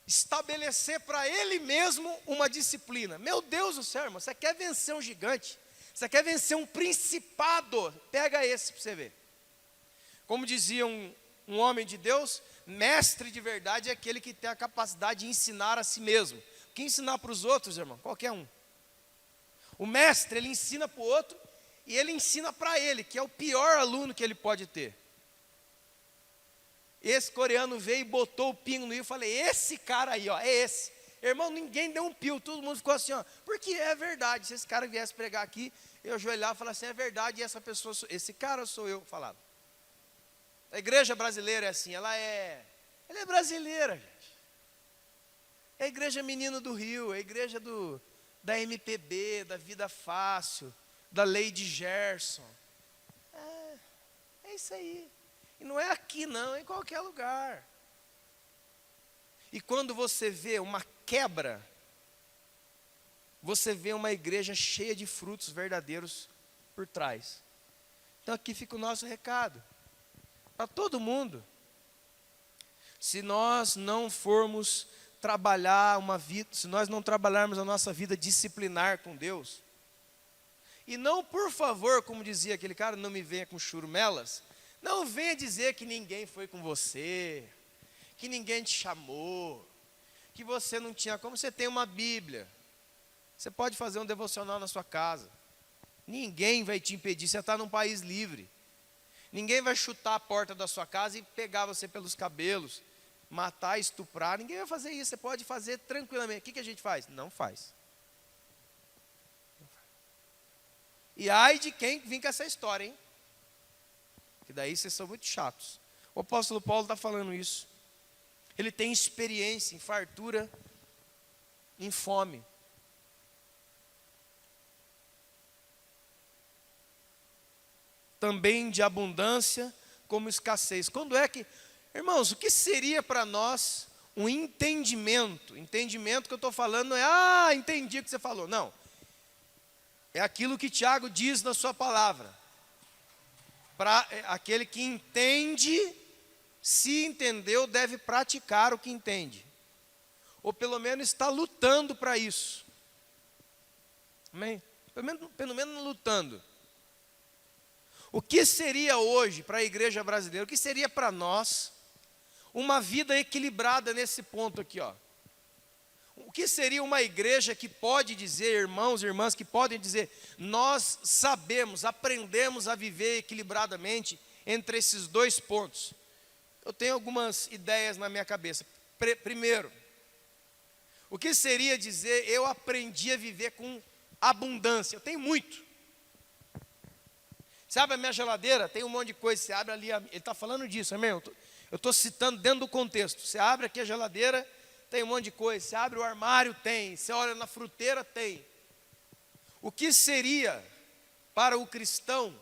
Estabelecer para ele mesmo uma disciplina. Meu Deus do céu, irmão, você quer vencer um gigante? Você quer vencer um principado? Pega esse para você ver. Como dizia um homem de Deus, mestre de verdade é aquele que tem a capacidade de ensinar a si mesmo. Que ensinar para os outros, irmão? Qualquer um. O mestre, ele ensina para o outro e ele ensina para ele, que é o pior aluno que ele pode ter. Esse coreano veio e botou o pingo no i. Eu falei: esse cara aí, ó, é esse. Irmão, ninguém deu um pio, todo mundo ficou assim, ó. Porque é verdade, se esse cara viesse pregar aqui, eu ajoelhar e falar assim: é verdade, e essa pessoa, esse cara sou eu, falava. A igreja brasileira é assim, ela é brasileira, gente. É a igreja Menino do Rio, é a igreja da MPB, da Vida Fácil, da Lady Gerson. É isso aí. E não é aqui não, é em qualquer lugar. E quando você vê uma quebra você vê uma igreja cheia de frutos verdadeiros por trás. Então aqui fica o nosso recado para todo mundo. Se nós não formos trabalhar uma vida, se nós não trabalharmos a nossa vida disciplinar com Deus, e não, por favor, como dizia aquele cara, não me venha com churumelas, não venha dizer que ninguém foi com você, que ninguém te chamou, que você não tinha como. Você tem uma Bíblia, você pode fazer um devocional na sua casa, ninguém vai te impedir, você está num país livre, ninguém vai chutar a porta da sua casa e pegar você pelos cabelos, matar, estuprar, ninguém vai fazer isso, você pode fazer tranquilamente. O que a gente faz? Não faz. E ai de quem vir com essa história, hein? Que daí vocês são muito chatos. O apóstolo Paulo está falando isso. Ele tem experiência em fartura, em fome. Também de abundância como escassez. Quando é que, irmãos, o que seria para nós um entendimento? Entendimento que eu estou falando não é, entendi o que você falou. Não. É aquilo que Tiago diz na sua palavra. Para aquele que entende, se entendeu, deve praticar o que entende. Ou pelo menos está lutando para isso. Amém? Pelo menos lutando. O que seria hoje para a igreja brasileira, o que seria para nós uma vida equilibrada nesse ponto aqui, ó? O que seria uma igreja que pode dizer, irmãos e irmãs, que podem dizer, nós sabemos, aprendemos a viver equilibradamente entre esses dois pontos? Eu tenho algumas ideias na minha cabeça. Primeiro, o que seria dizer, eu aprendi a viver com abundância? Eu tenho muito. Você abre a minha geladeira, tem um monte de coisa, você abre ali, ele está falando disso, amém? Eu estou citando dentro do contexto. Você abre aqui a geladeira, tem um monte de coisa, você abre o armário, tem, você olha na fruteira, tem. O que seria para o cristão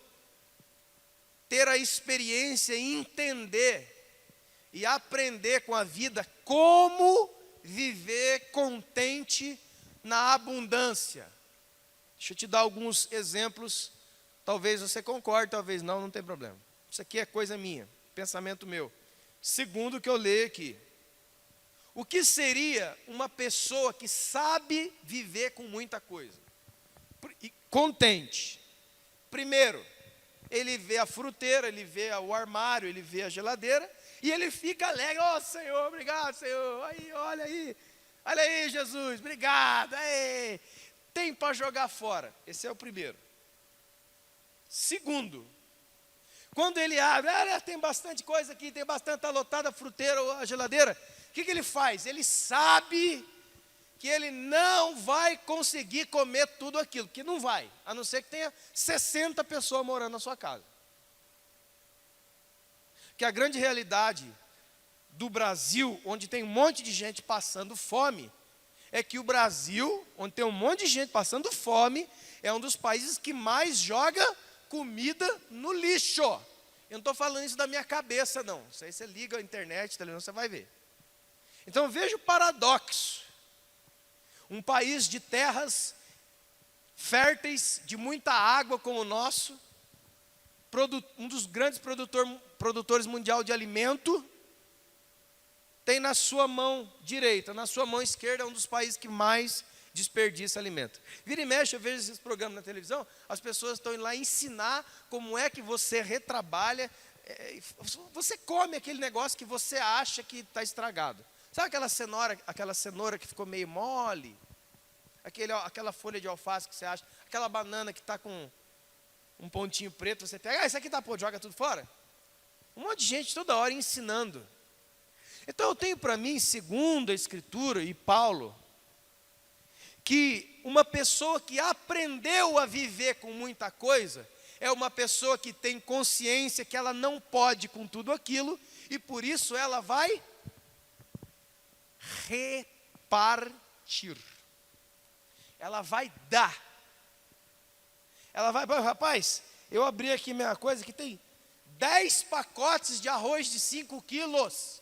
ter a experiência e entender e aprender com a vida como viver contente na abundância? Deixa eu te dar alguns exemplos, talvez você concorde, talvez não, não tem problema. Isso aqui é coisa minha, pensamento meu. Segundo o que eu leio aqui. O que seria uma pessoa que sabe viver com muita coisa? Contente. Primeiro, ele vê a fruteira, ele vê o armário, ele vê a geladeira, e ele fica alegre. Oh, Senhor, obrigado, Senhor. Aí, olha aí, Jesus, obrigado. Aí, tem para jogar fora. Esse é o primeiro. Segundo, quando ele abre, tem bastante coisa aqui, tem bastante, está lotada a fruteira ou a geladeira. O que ele faz? Ele sabe que ele não vai conseguir comer tudo aquilo, que não vai, a não ser que tenha 60 pessoas morando na sua casa. Que a grande realidade do Brasil, onde tem um monte de gente passando fome, é que o Brasil, onde tem um monte de gente passando fome, é um dos países que mais joga comida no lixo. Eu não estou falando isso da minha cabeça, não. Isso aí você liga a internet, televisão, você vai ver. Então veja o paradoxo. Um país de terras férteis, de muita água como o nosso, um dos grandes produtores mundial de alimento, tem na sua mão direita, na sua mão esquerda, é um dos países que mais desperdiça alimento. Vira e mexe, eu vejo esses programas na televisão, as pessoas estão indo lá ensinar como é que você retrabalha, você come aquele negócio que você acha que está estragado. Sabe aquela cenoura que ficou meio mole? Aquela folha de alface que você acha? Aquela banana que está com um pontinho preto, você pega, isso aqui está podre, joga tudo fora? Um monte de gente toda hora ensinando. Então eu tenho para mim, segundo a Escritura e Paulo, que uma pessoa que aprendeu a viver com muita coisa, é uma pessoa que tem consciência que ela não pode com tudo aquilo, e por isso ela vai repartir. Ela vai dar. Ela vai, rapaz, eu abri aqui minha coisa que tem 10 pacotes de arroz de 5 quilos.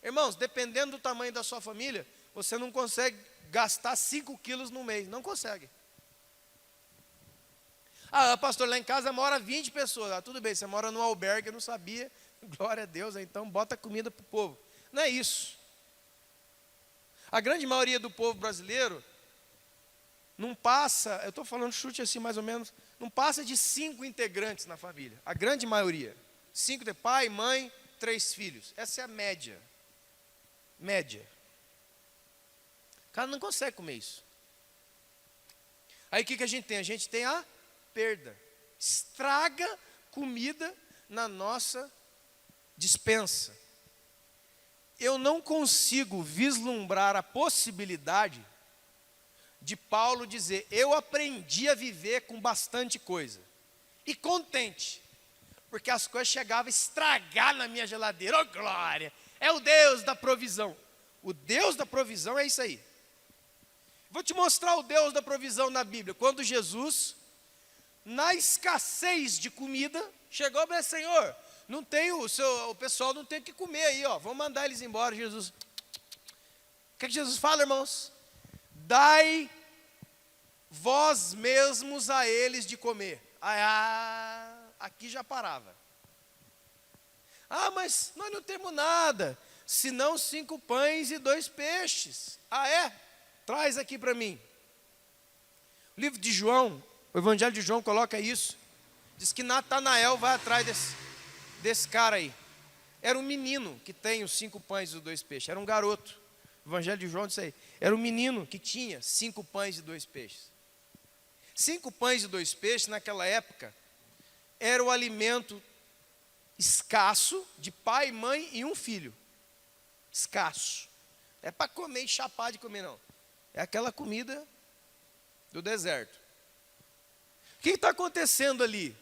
Irmãos, dependendo do tamanho da sua família, você não consegue gastar 5 quilos no mês. Não consegue. Ah, pastor, lá em casa mora 20 pessoas. Ah, tudo bem, você mora num albergue, eu não sabia. Glória a Deus, então bota comida para o povo. Não é isso. A grande maioria do povo brasileiro não passa, eu estou falando chute assim mais ou menos, não passa de 5 integrantes na família. A grande maioria. 5 de pai, mãe, 3 filhos. Essa é a média. Média. O cara não consegue comer isso. Aí o que a gente tem? A gente tem a perda. Estraga comida na nossa despensa. Eu não consigo vislumbrar a possibilidade de Paulo dizer: eu aprendi a viver com bastante coisa e contente, porque as coisas chegavam a estragar na minha geladeira. Oh, glória! É o Deus da provisão. O Deus da provisão é isso aí. Vou te mostrar o Deus da provisão na Bíblia. Quando Jesus, na escassez de comida, chegou para Senhor, não tem o pessoal não tem o que comer aí, ó. Vamos mandar eles embora. Jesus, o que Jesus fala, irmãos? Dai vós mesmos a eles de comer. Aqui já parava. Ah, mas nós não temos nada, senão 5 pães e 2 peixes. Ah, é? Traz aqui para mim. O livro de João, o Evangelho de João coloca isso. Diz que Natanael vai atrás desse cara aí. Era um menino que tem os 5 pães e os 2 peixes. Era um garoto. O Evangelho de João diz aí. Era um menino que tinha 5 pães e 2 peixes. 5 pães e 2 peixes naquela época era o alimento escasso de pai, mãe e um filho. Escasso. Não é para comer e chapar de comer, não. É aquela comida do deserto. O que está acontecendo ali?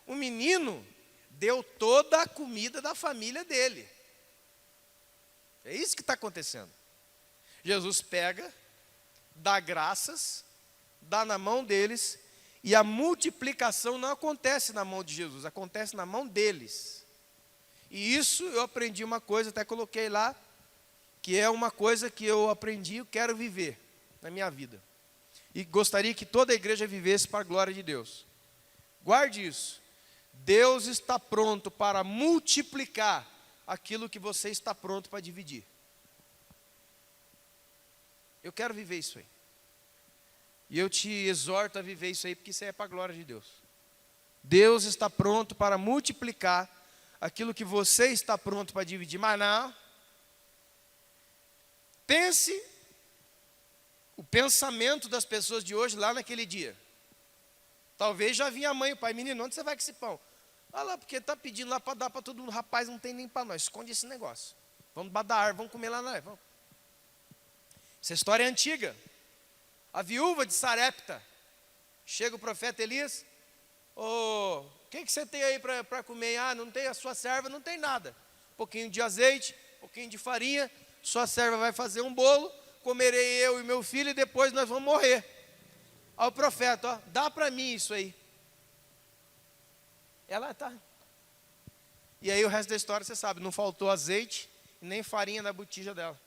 O menino deu toda a comida da família dele. É isso que está acontecendo. Jesus pega, dá graças, dá na mão deles, e a multiplicação não acontece na mão de Jesus, acontece na mão deles. E isso eu aprendi uma coisa, até coloquei lá, que é uma coisa que eu aprendi e quero viver na minha vida. E gostaria que toda a igreja vivesse para a glória de Deus. Guarde isso. Deus está pronto para multiplicar aquilo que você está pronto para dividir. Eu quero viver isso aí. E eu te exorto a viver isso aí, porque isso aí é para a glória de Deus. Deus está pronto para multiplicar aquilo que você está pronto para dividir. Mas não. Pense o pensamento das pessoas de hoje lá naquele dia. Talvez já vinha a mãe e o pai: menino, onde você vai com esse pão? Olha lá, porque está pedindo lá para dar para todo mundo. Rapaz, não tem nem para nós, esconde esse negócio. Vamos badar, vamos comer lá, não, vamos. Essa história é antiga. A viúva de Sarepta, chega o profeta Elias: o que você tem aí para comer? Ah, não tem, a sua serva não tem nada. Um pouquinho de azeite, um pouquinho de farinha, sua serva vai fazer um bolo, comerei eu e meu filho e depois nós vamos morrer. Aí o profeta: ó, dá para mim isso aí. Ela tá. E aí o resto da história você sabe, não faltou azeite e nem farinha na botija dela.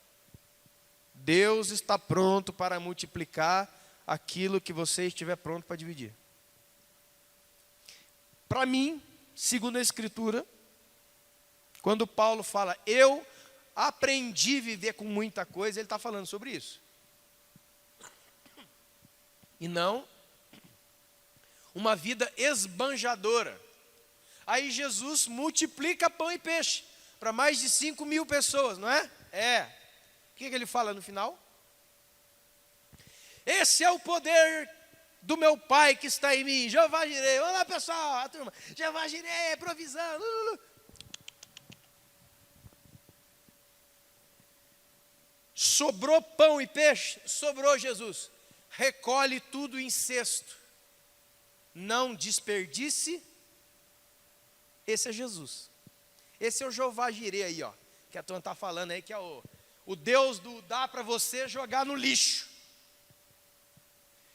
Deus está pronto para multiplicar aquilo que você estiver pronto para dividir. Para mim, segundo a Escritura, quando Paulo fala, eu aprendi a viver com muita coisa, ele está falando sobre isso. E não uma vida esbanjadora. Aí Jesus multiplica pão e peixe para mais de 5.000 pessoas, não é? É. O que ele fala no final? Esse é o poder do meu Pai que está em mim, Jeová Jireh. Olá, pessoal, a turma. Jeová Jireh, provisão. Sobrou pão e peixe? Sobrou, Jesus. Recolhe tudo em cesto. Não desperdice. Esse é Jesus. Esse é o Jeová Jireh aí, ó, que a turma está falando aí, que é o Deus do dá para você jogar no lixo.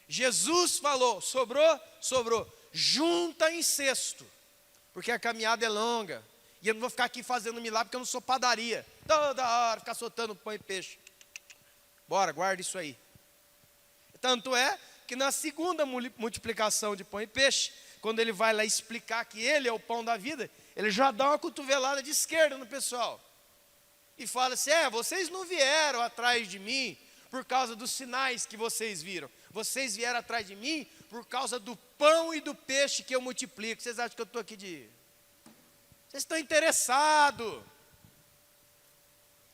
Jesus falou, sobrou, sobrou, junta em cesto, porque a caminhada é longa, e eu não vou ficar aqui fazendo milagre, porque eu não sou padaria, toda hora ficar soltando pão e peixe. Bora, guarda isso aí. Tanto é que na segunda multiplicação de pão e peixe, quando ele vai lá explicar que ele é o pão da vida, ele já dá uma cotovelada de esquerda no pessoal. E fala assim, vocês não vieram atrás de mim por causa dos sinais que vocês viram. Vocês vieram atrás de mim por causa do pão e do peixe que eu multiplico. Vocês acham que eu estou aqui de... Vocês estão interessados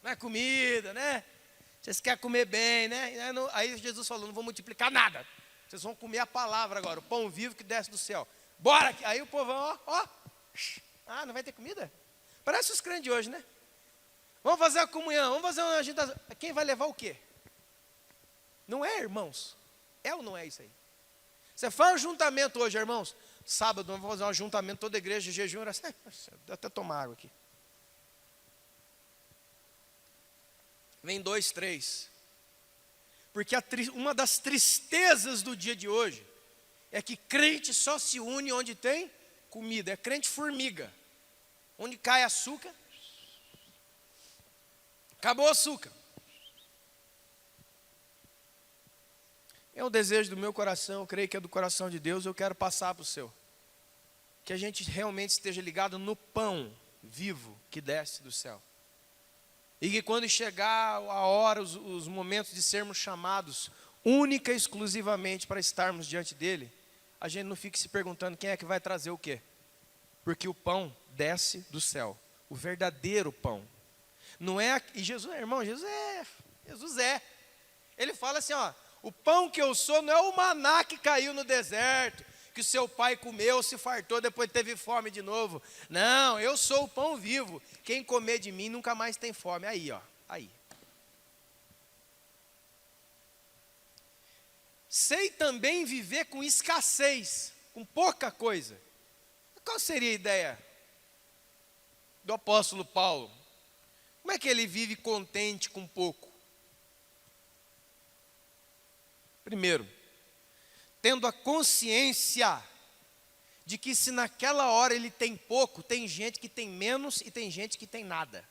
na comida, né? Vocês querem comer bem, né? Aí Jesus falou, não vou multiplicar nada. Vocês vão comer a palavra agora, o pão vivo que desce do céu. Bora! Aí o povão, não vai ter comida? Parece os crentes de hoje, né? Vamos fazer a comunhão, vamos fazer uma agitação. Quem vai levar o quê? Não é, irmãos? É ou não é isso aí? Você faz um juntamento hoje, irmãos. Sábado, vamos fazer um ajuntamento, toda a igreja de jejum. Vou até tomar água aqui. Vem 2, 3. Porque uma das tristezas do dia de hoje é que crente só se une onde tem comida. É crente formiga. Onde cai açúcar, acabou o açúcar. É um desejo do meu coração, eu creio que é do coração de Deus, eu quero passar para o seu. Que a gente realmente esteja ligado no pão vivo que desce do céu. E que quando chegar a hora, os momentos de sermos chamados, única e exclusivamente para estarmos diante dele, a gente não fique se perguntando quem é que vai trazer o quê. Porque o pão desce do céu, o verdadeiro pão. Não é, e Jesus, irmão, Jesus é. Ele fala assim, o pão que eu sou não é o maná que caiu no deserto, que o seu pai comeu, se fartou, depois teve fome de novo. Não, eu sou o pão vivo. Quem comer de mim nunca mais tem fome. Aí. Sei também viver com escassez, com pouca coisa. Qual seria a ideia do apóstolo Paulo? Como é que ele vive contente com pouco? Primeiro, tendo a consciência de que se naquela hora ele tem pouco, tem gente que tem menos e tem gente que tem nada.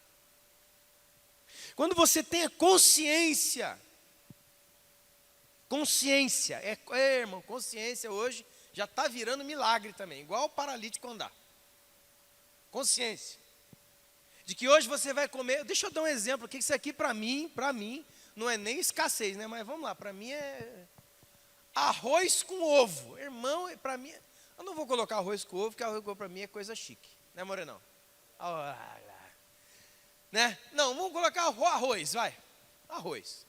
Quando você tem a consciência, irmão, consciência hoje já está virando milagre também, igual o paralítico andar. Consciência. De que hoje você vai comer, deixa eu dar um exemplo aqui, que isso aqui para mim, não é nem escassez, né? Mas vamos lá, para mim é arroz com ovo. Irmão, para mim, eu não vou colocar arroz com ovo, porque arroz com ovo para mim é coisa chique. Né, Morenão? Né? Não, vamos colocar arroz, vai. Arroz.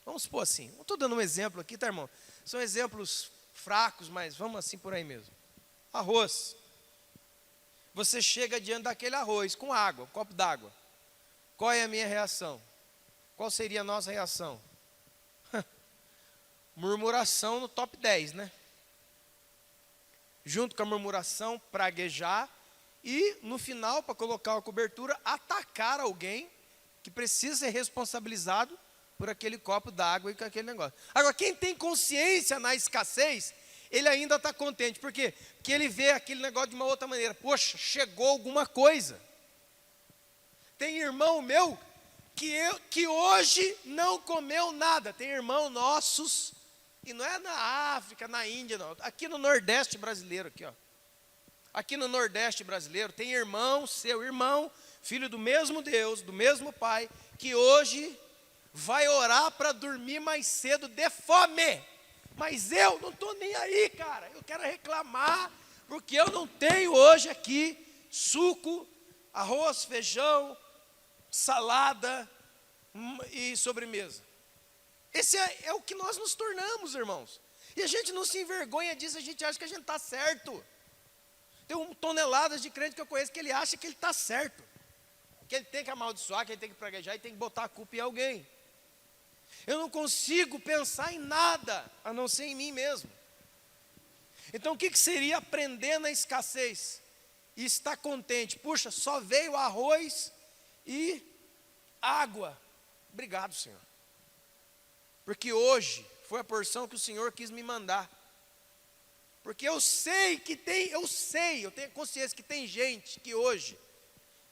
Vamos supor assim. Não estou dando um exemplo aqui, tá, irmão? São exemplos fracos, mas vamos assim por aí mesmo. Arroz. Você chega diante daquele arroz com água, um copo d'água. Qual é a minha reação? Qual seria a nossa reação? Murmuração no top 10, né? Junto com a murmuração, praguejar e, no final, para colocar a cobertura, atacar alguém que precisa ser responsabilizado por aquele copo d'água e com aquele negócio. Agora, quem tem consciência na escassez, ele ainda está contente. Por quê? Porque ele vê aquele negócio de uma outra maneira. Poxa, chegou alguma coisa. Tem irmão meu que hoje não comeu nada. Tem irmão nossos, e não é na África, na Índia, não. Aqui no Nordeste brasileiro, aqui, ó. Aqui no Nordeste brasileiro, tem irmão, seu irmão, filho do mesmo Deus, do mesmo Pai, que hoje vai orar para dormir mais cedo de fome. Mas eu não estou nem aí, cara. Eu quero reclamar, porque eu não tenho hoje aqui suco, arroz, feijão, salada e sobremesa. Esse é o que nós nos tornamos, irmãos. E a gente não se envergonha disso, a gente acha que a gente está certo. Tem toneladas de crente que eu conheço que ele acha que ele está certo. Que ele tem que amaldiçoar, que ele tem que praguejar e tem que botar a culpa em alguém. Eu não consigo pensar em nada, a não ser em mim mesmo. Então o que seria aprender na escassez? E estar contente. Puxa, só veio arroz e água. Obrigado, Senhor. Porque hoje foi a porção que o Senhor quis me mandar. Porque eu tenho consciência que tem gente que hoje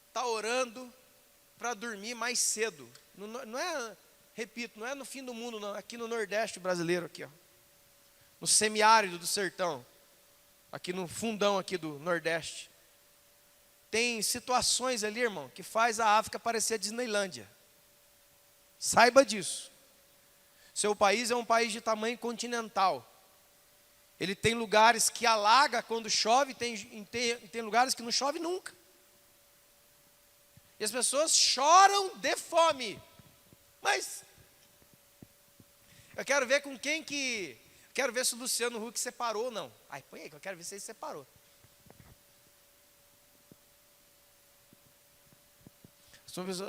está orando para dormir mais cedo. Não é repito, não é no fim do mundo não, aqui no Nordeste brasileiro, aqui, ó, no semiárido do sertão, aqui no fundão aqui do Nordeste, tem situações ali, irmão, que faz a África parecer a Disneylândia. Saiba disso. Seu país é um país de tamanho continental. Ele tem lugares que alaga quando chove, tem lugares que não chove nunca. E as pessoas choram de fome. Mas eu quero ver com quem que... Quero ver se o Luciano Huck separou ou não. Ai, põe aí que eu quero ver se ele separou.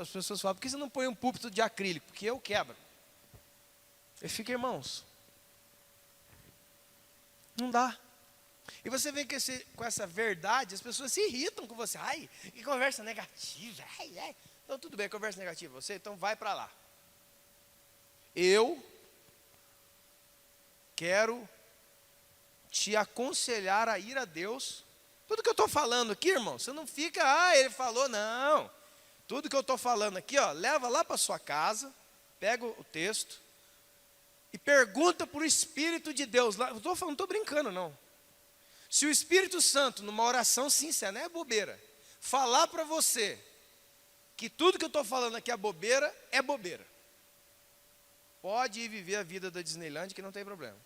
As pessoas falam, por que você não põe um púlpito de acrílico? Porque eu quebro. Eu fico, irmãos, não dá. E você vem com essa verdade, as pessoas se irritam com você. Ai, que conversa negativa. Ai, ai. Então tudo bem, conversa negativa. Você, então vai para lá. Eu quero te aconselhar a ir a Deus. Tudo que eu estou falando aqui, irmão, você não fica, ele falou, não. Tudo que eu estou falando aqui, ó, leva lá para sua casa, pega o texto e pergunta para o Espírito de Deus. Lá, não estou brincando, não. Se o Espírito Santo, numa oração sincera, não é bobeira, falar para você que tudo que eu estou falando aqui é bobeira, pode ir viver a vida da Disneylândia que não tem problema.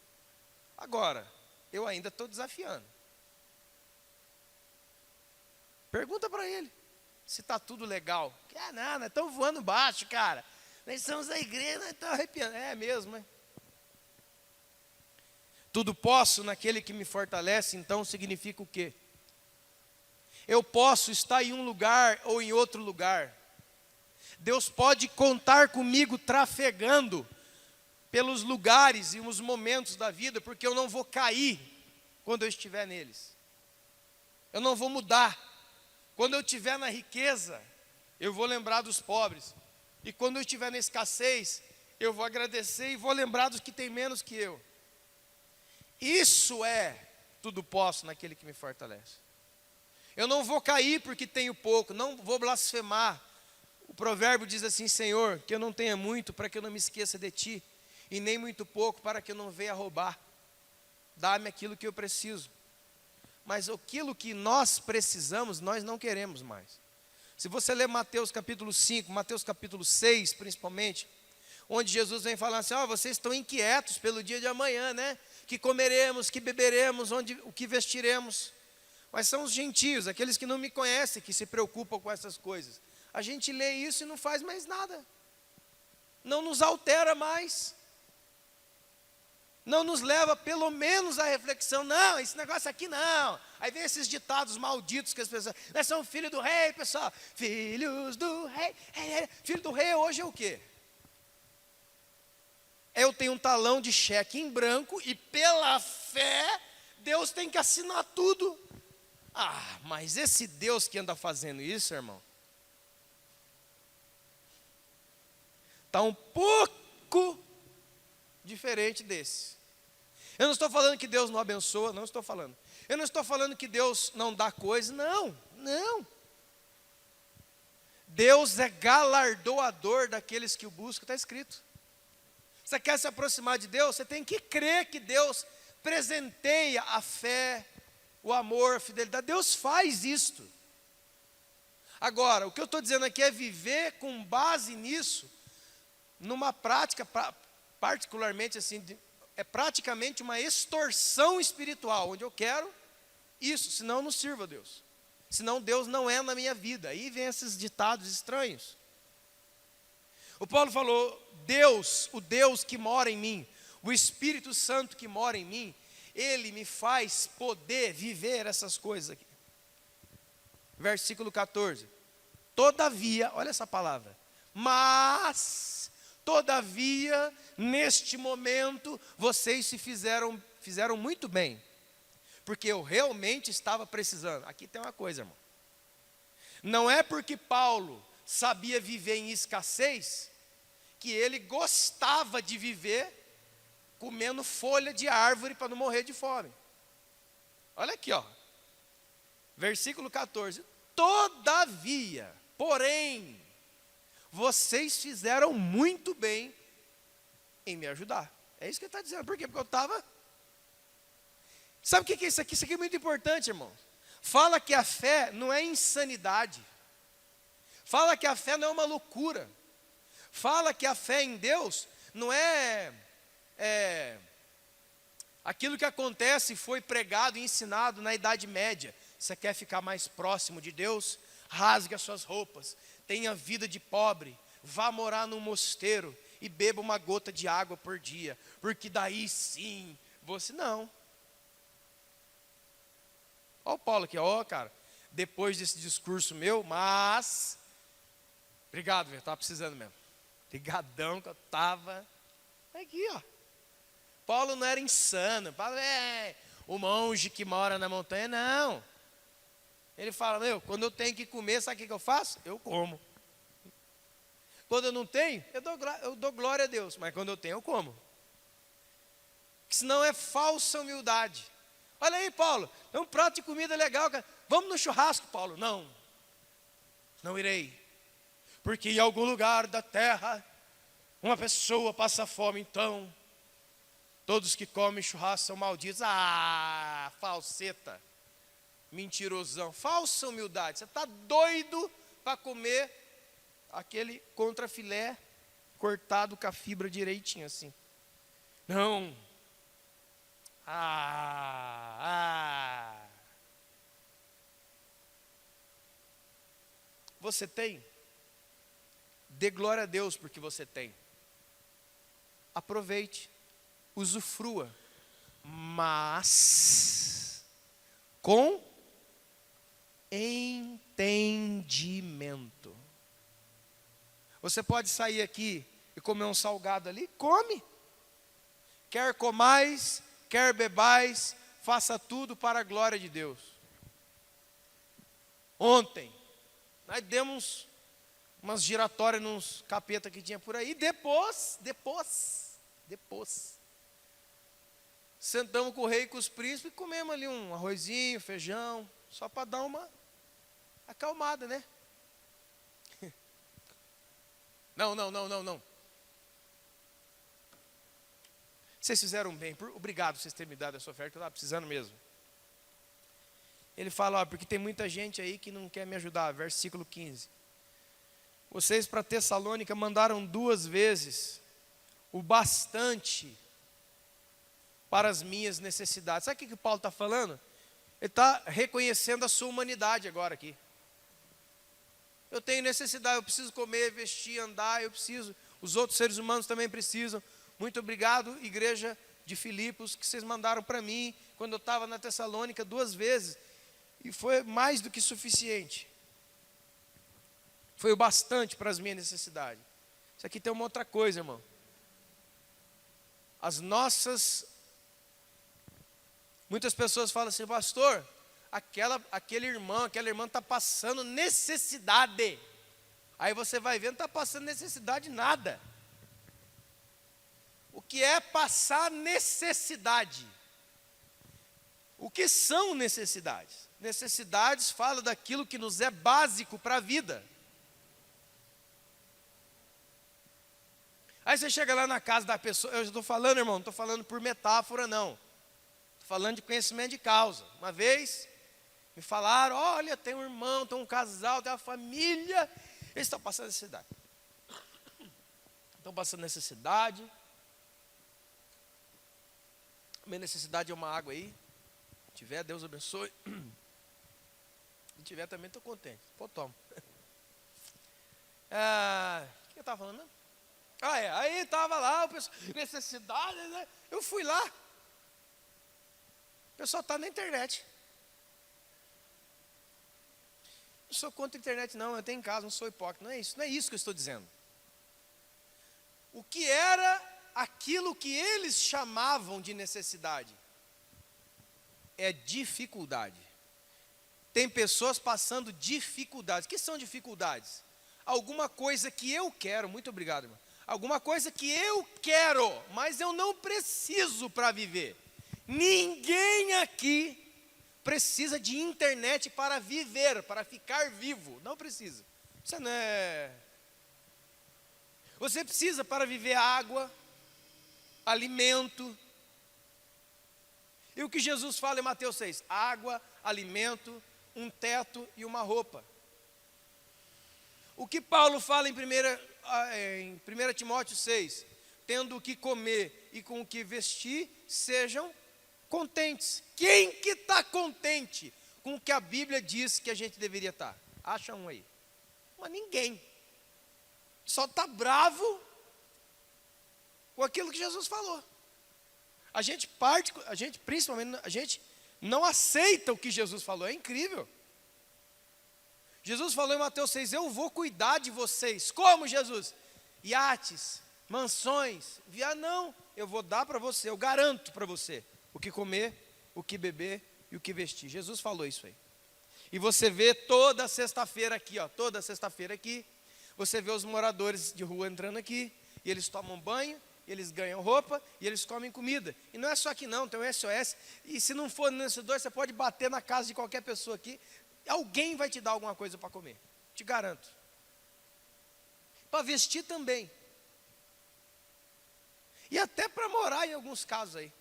Agora, eu ainda estou desafiando. Pergunta para ele se está tudo legal. Não, nós estamos voando baixo, cara. Nós somos a igreja, nós estamos arrepiando. É mesmo, hein? Tudo posso naquele que me fortalece, então significa o quê? Eu posso estar em um lugar ou em outro lugar. Deus pode contar comigo trafegando pelos lugares e os momentos da vida, porque eu não vou cair quando eu estiver neles. Eu não vou mudar. Quando eu estiver na riqueza, eu vou lembrar dos pobres. E quando eu estiver na escassez, eu vou agradecer e vou lembrar dos que têm menos que eu. Isso é tudo posso naquele que me fortalece. Eu não vou cair porque tenho pouco, não vou blasfemar. O provérbio diz assim, Senhor, que eu não tenha muito para que eu não me esqueça de Ti, e nem muito pouco para que eu não venha roubar. Dá-me aquilo que eu preciso. Mas aquilo que nós precisamos, nós não queremos mais. Se você ler Mateus capítulo 5, Mateus capítulo 6 principalmente, onde Jesus vem falando assim, vocês estão inquietos pelo dia de amanhã, né? Que comeremos, que beberemos, o que vestiremos. Mas são os gentios, aqueles que não me conhecem, que se preocupam com essas coisas. A gente lê isso e não faz mais nada. Não nos altera mais. Não nos leva pelo menos à reflexão, não, esse negócio aqui não. Aí vem esses ditados malditos que as pessoas, nós somos filhos do rei, pessoal, filhos do rei. Filho do rei hoje é o quê? Eu tenho um talão de cheque em branco e pela fé, Deus tem que assinar tudo. Mas esse Deus que anda fazendo isso, irmão, está um pouco diferente desse. Eu não estou falando que Deus não abençoa, não estou falando. Eu não estou falando que Deus não dá coisa, não. Deus é galardoador daqueles que o buscam, está escrito. Você quer se aproximar de Deus, você tem que crer que Deus presenteia a fé, o amor, a fidelidade. Deus faz isto. Agora, o que eu estou dizendo aqui é viver com base nisso, numa prática, particularmente assim, é praticamente uma extorsão espiritual, onde eu quero isso, senão eu não sirvo a Deus. Senão Deus não é na minha vida. Aí vem esses ditados estranhos. O Paulo falou, Deus, o Deus que mora em mim, o Espírito Santo que mora em mim, Ele me faz poder viver essas coisas aqui. Versículo 14. Todavia, olha essa palavra, mas, todavia, neste momento, vocês se fizeram muito bem, porque eu realmente estava precisando. Aqui tem uma coisa, irmão. Não é porque Paulo sabia viver em escassez, que ele gostava de viver comendo folha de árvore para não morrer de fome. Olha aqui, ó. Versículo 14. Todavia, porém, vocês fizeram muito bem em me ajudar. É isso que ele está dizendo. Por quê? Porque eu estava... Sabe o que é isso aqui? Isso aqui é muito importante, irmão. Fala que a fé não é insanidade. Fala que a fé não é uma loucura. Fala que a fé em Deus não é aquilo que acontece e foi pregado e ensinado na Idade Média. Você quer ficar mais próximo de Deus? Rasgue as suas roupas, tenha vida de pobre, vá morar num mosteiro e beba uma gota de água por dia, porque daí sim, você não. Olha o Paulo aqui, cara, depois desse discurso meu, mas, obrigado, velho, estava precisando mesmo, ligadão que eu estava, aqui ó, Paulo não era insano, Paulo o monge que mora na montanha, não, ele fala, quando eu tenho que comer, sabe o que eu faço? Eu como, quando eu não tenho, eu dou glória a Deus, mas quando eu tenho, eu como, senão é falsa humildade. Olha aí, Paulo, tem um prato de comida legal, cara. Vamos no churrasco, Paulo. Não irei, porque em algum lugar da terra, uma pessoa passa fome, então, todos que comem churrasco são malditos. Falseta, mentirosão, falsa humildade. Você está doido para comer aquele contrafilé cortado com a fibra direitinho assim. Não. Você tem? Dê glória a Deus porque você tem. Aproveite, usufrua, mas com entendimento. Você pode sair aqui e comer um salgado ali? Come. Quer comais, quer bebais, faça tudo para a glória de Deus. Ontem, nós demos umas giratórias nos capeta que tinha por aí. Depois, sentamos com o rei e com os príncipes e comemos ali um arrozinho, feijão, só para dar uma acalmada, né? Não. Vocês fizeram bem, obrigado por vocês terem me dado essa oferta, eu estava precisando mesmo. Ele fala, porque tem muita gente aí que não quer me ajudar, versículo 15. Vocês para Tessalônica mandaram 2 vezes o bastante para as minhas necessidades. Sabe o que Paulo está falando? Ele está reconhecendo a sua humanidade agora aqui. Eu tenho necessidade, eu preciso comer, vestir, andar, eu preciso. Os outros seres humanos também precisam. Muito obrigado, igreja de Filipos, que vocês mandaram para mim, quando eu estava na Tessalônica 2 vezes. E foi mais do que suficiente. Foi o bastante para as minhas necessidades. Isso aqui tem uma outra coisa, irmão. Muitas pessoas falam assim, pastor, aquele irmão, aquela irmã está passando necessidade. Aí você vai ver, não está passando necessidade nada. O que é passar necessidade? O que são necessidades? Necessidades fala daquilo que nos é básico para a vida. Aí você chega lá na casa da pessoa, eu já estou falando, irmão, não estou falando por metáfora, não. Estou falando de conhecimento de causa. Uma vez, me falaram, olha, tem um irmão, tem um casal, tem uma família, eles estão passando necessidade. Estão passando necessidade. Minha necessidade é uma água aí. Se tiver, Deus abençoe. Se tiver também, estou contente. Pô, toma. O que eu estava falando mesmo? Aí estava lá, o pessoal, necessidade, né? Eu fui lá. O pessoal está na internet. Não sou contra a internet, não. Eu tenho em casa, não sou hipócrita. Não é isso que eu estou dizendo. O que era aquilo que eles chamavam de necessidade? É dificuldade. Tem pessoas passando dificuldades. O que são dificuldades? Alguma coisa que eu quero, muito obrigado, irmão. Alguma coisa que eu quero, mas eu não preciso para viver. Ninguém aqui precisa de internet para viver, para ficar vivo. Não precisa. Você não é... Você precisa para viver água, alimento. E o que Jesus fala em Mateus 6? Água, alimento, um teto e uma roupa. O que Paulo fala em 1 Timóteo 6? Tendo o que comer e com o que vestir, sejam contentes. Quem que está contente com o que a Bíblia diz que a gente deveria estar? Acha um aí. Mas ninguém. Só está bravo com aquilo que Jesus falou. Principalmente, a gente não aceita o que Jesus falou. É incrível. Jesus falou em Mateus 6, eu vou cuidar de vocês. Como, Jesus? Iates, mansões, não, eu vou dar para você, eu garanto para você o que comer, o que beber e o que vestir. Jesus falou isso aí. E você vê toda sexta-feira aqui, você vê os moradores de rua entrando aqui, e eles tomam banho, e eles ganham roupa, e eles comem comida. E não é só aqui não, tem um SOS, e se não for nesses dois, você pode bater na casa de qualquer pessoa aqui, alguém vai te dar alguma coisa para comer, te garanto. Para vestir também. E até para morar em alguns casos aí.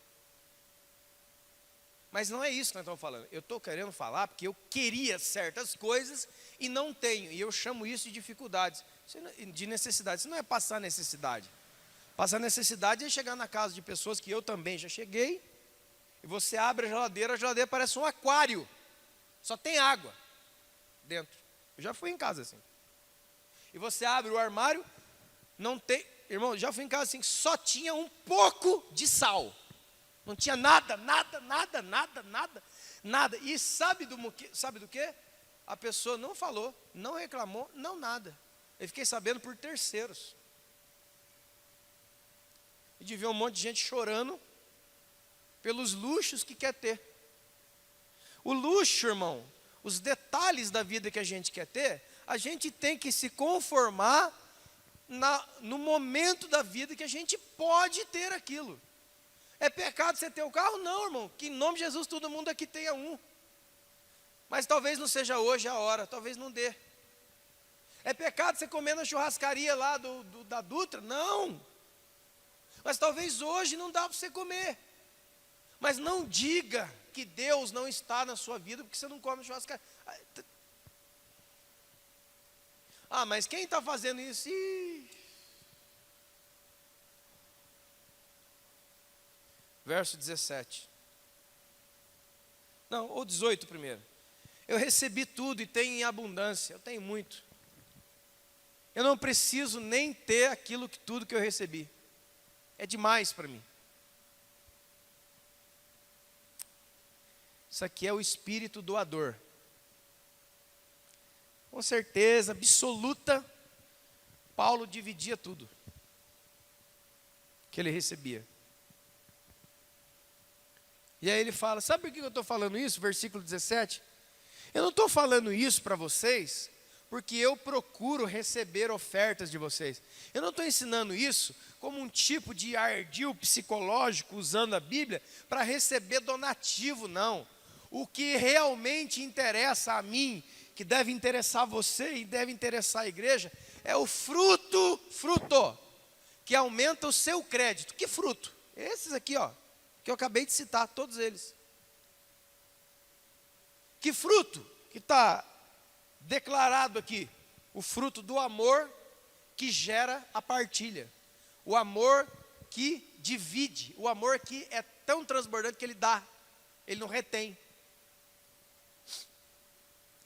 Mas não é isso que nós estamos falando. Eu estou querendo falar porque eu queria certas coisas e não tenho. E eu chamo isso de dificuldades, de necessidades. Isso não é passar necessidade. Passar necessidade é chegar na casa de pessoas que eu também já cheguei. E você abre a geladeira parece um aquário. Só tem água dentro. Eu já fui em casa assim. E você abre o armário, não tem... Irmão, já fui em casa assim, só tinha um pouco de sal. Não tinha nada. E sabe do quê? A pessoa não falou, não reclamou, não nada. Eu fiquei sabendo por terceiros. E de ver um monte de gente chorando pelos luxos que quer ter. O luxo, irmão, os detalhes da vida que a gente quer ter, a gente tem que se conformar no momento da vida que a gente pode ter aquilo. É pecado você ter o carro? Não, irmão, que em nome de Jesus todo mundo aqui tenha um. Mas talvez não seja hoje a hora, talvez não dê. É pecado você comer na churrascaria lá da Dutra? Não. Mas talvez hoje não dá para você comer. Mas não diga que Deus não está na sua vida porque você não come churrascaria. Ah, mas quem está fazendo isso? Verso 17. Não, ou 18 primeiro. Eu recebi tudo e tenho em abundância. Eu tenho muito. Eu não preciso nem ter tudo que eu recebi. É demais para mim. Isso aqui é o espírito doador. Com certeza absoluta, Paulo dividia tudo que ele recebia. E aí ele fala, sabe por que eu estou falando isso? Versículo 17. Eu não estou falando isso para vocês porque eu procuro receber ofertas de vocês. Eu não estou ensinando isso como um tipo de ardil psicológico usando a Bíblia para receber donativo, não. O que realmente interessa a mim, que deve interessar você e deve interessar a igreja, é o fruto, que aumenta o seu crédito. Que fruto? Esses aqui, que eu acabei de citar, todos eles. Que fruto que está declarado aqui? O fruto do amor que gera a partilha. O amor que divide. O amor que é tão transbordante que ele dá. Ele não retém.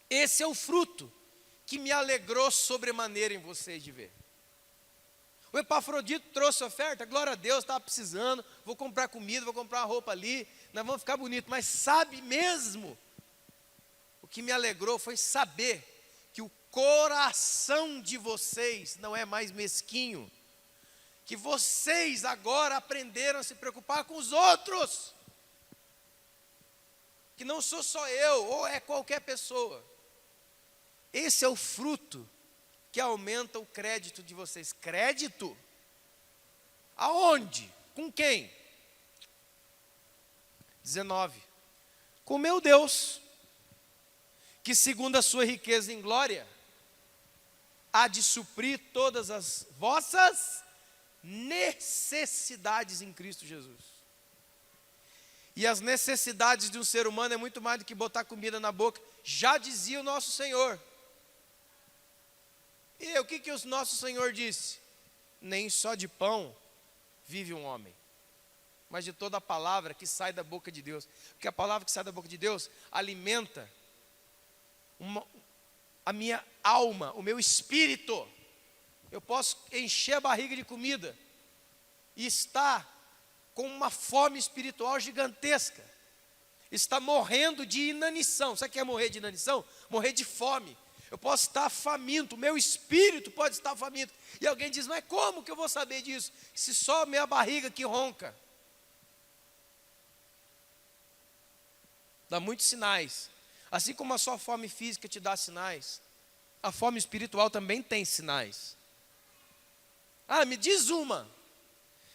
Esse é o fruto que me alegrou sobremaneira em vocês de ver. O Epafrodito trouxe oferta, glória a Deus, estava precisando, vou comprar comida, vou comprar uma roupa ali, nós vamos ficar bonito. Mas sabe mesmo, o que me alegrou foi saber que o coração de vocês não é mais mesquinho, que vocês agora aprenderam a se preocupar com os outros, que não sou só eu, ou é qualquer pessoa. Esse é o fruto que aumenta o crédito de vocês. Crédito? Aonde? Com quem? 19. Com meu Deus, que segundo a sua riqueza em glória, há de suprir todas as vossas necessidades em Cristo Jesus. E as necessidades de um ser humano é muito mais do que botar comida na boca, já dizia o nosso Senhor. E o que o nosso Senhor disse? Nem só de pão vive um homem, mas de toda a palavra que sai da boca de Deus. Porque a palavra que sai da boca de Deus alimenta a minha alma, o meu espírito. Eu posso encher a barriga de comida e estar com uma fome espiritual gigantesca. Está morrendo de inanição. Sabe o que é morrer de inanição? Morrer de fome. Eu posso estar faminto, o meu espírito pode estar faminto. E alguém diz, mas como que eu vou saber disso? Se só minha barriga que ronca. Dá muitos sinais. Assim como a sua fome física te dá sinais, a fome espiritual também tem sinais. Ah, me diz uma.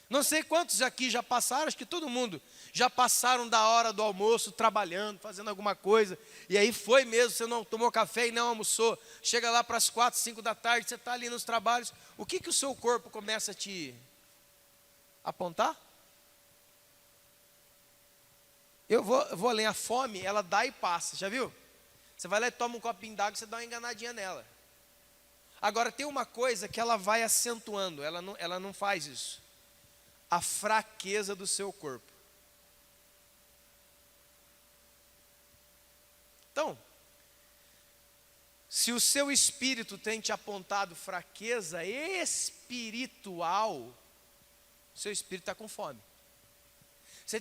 Não sei quantos aqui já passaram, acho que todo mundo já passaram da hora do almoço, trabalhando, fazendo alguma coisa, e aí foi mesmo, você não tomou café e não almoçou, chega lá para as 4, 5 da tarde, você está ali nos trabalhos, o que o seu corpo começa a te apontar? Eu vou além, a fome, ela dá e passa, já viu? Você vai lá e toma um copinho d'água, você dá uma enganadinha nela. Agora tem uma coisa que ela vai acentuando, ela não faz isso. A fraqueza do seu corpo. Então, se o seu espírito tem te apontado fraqueza espiritual, o seu espírito está com fome. Você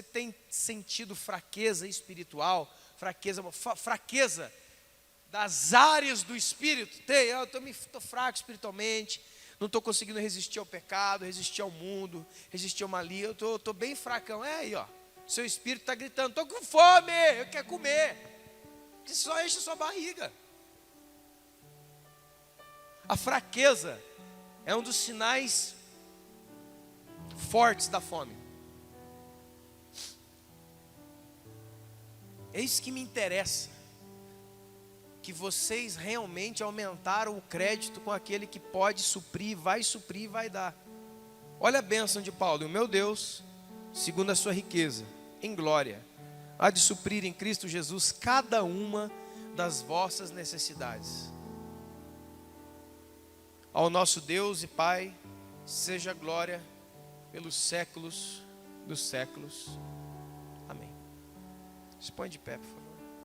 tem sentido fraqueza espiritual, fraqueza das áreas do espírito? Eu estou fraco espiritualmente, não estou conseguindo resistir ao pecado, resistir ao mundo, resistir ao maligno, eu estou bem fracão. É aí, ó, seu espírito está gritando, estou com fome, eu quero comer, que só enche a sua barriga. A fraqueza é um dos sinais fortes da fome. É isso que me interessa, que vocês realmente aumentaram o crédito com aquele que pode suprir e vai dar. Olha a bênção de Paulo: o meu Deus, segundo a sua riqueza, em glória, há de suprir em Cristo Jesus cada uma das vossas necessidades. Ao nosso Deus e Pai, seja glória pelos séculos dos séculos. Amém. Se põe de pé, por favor.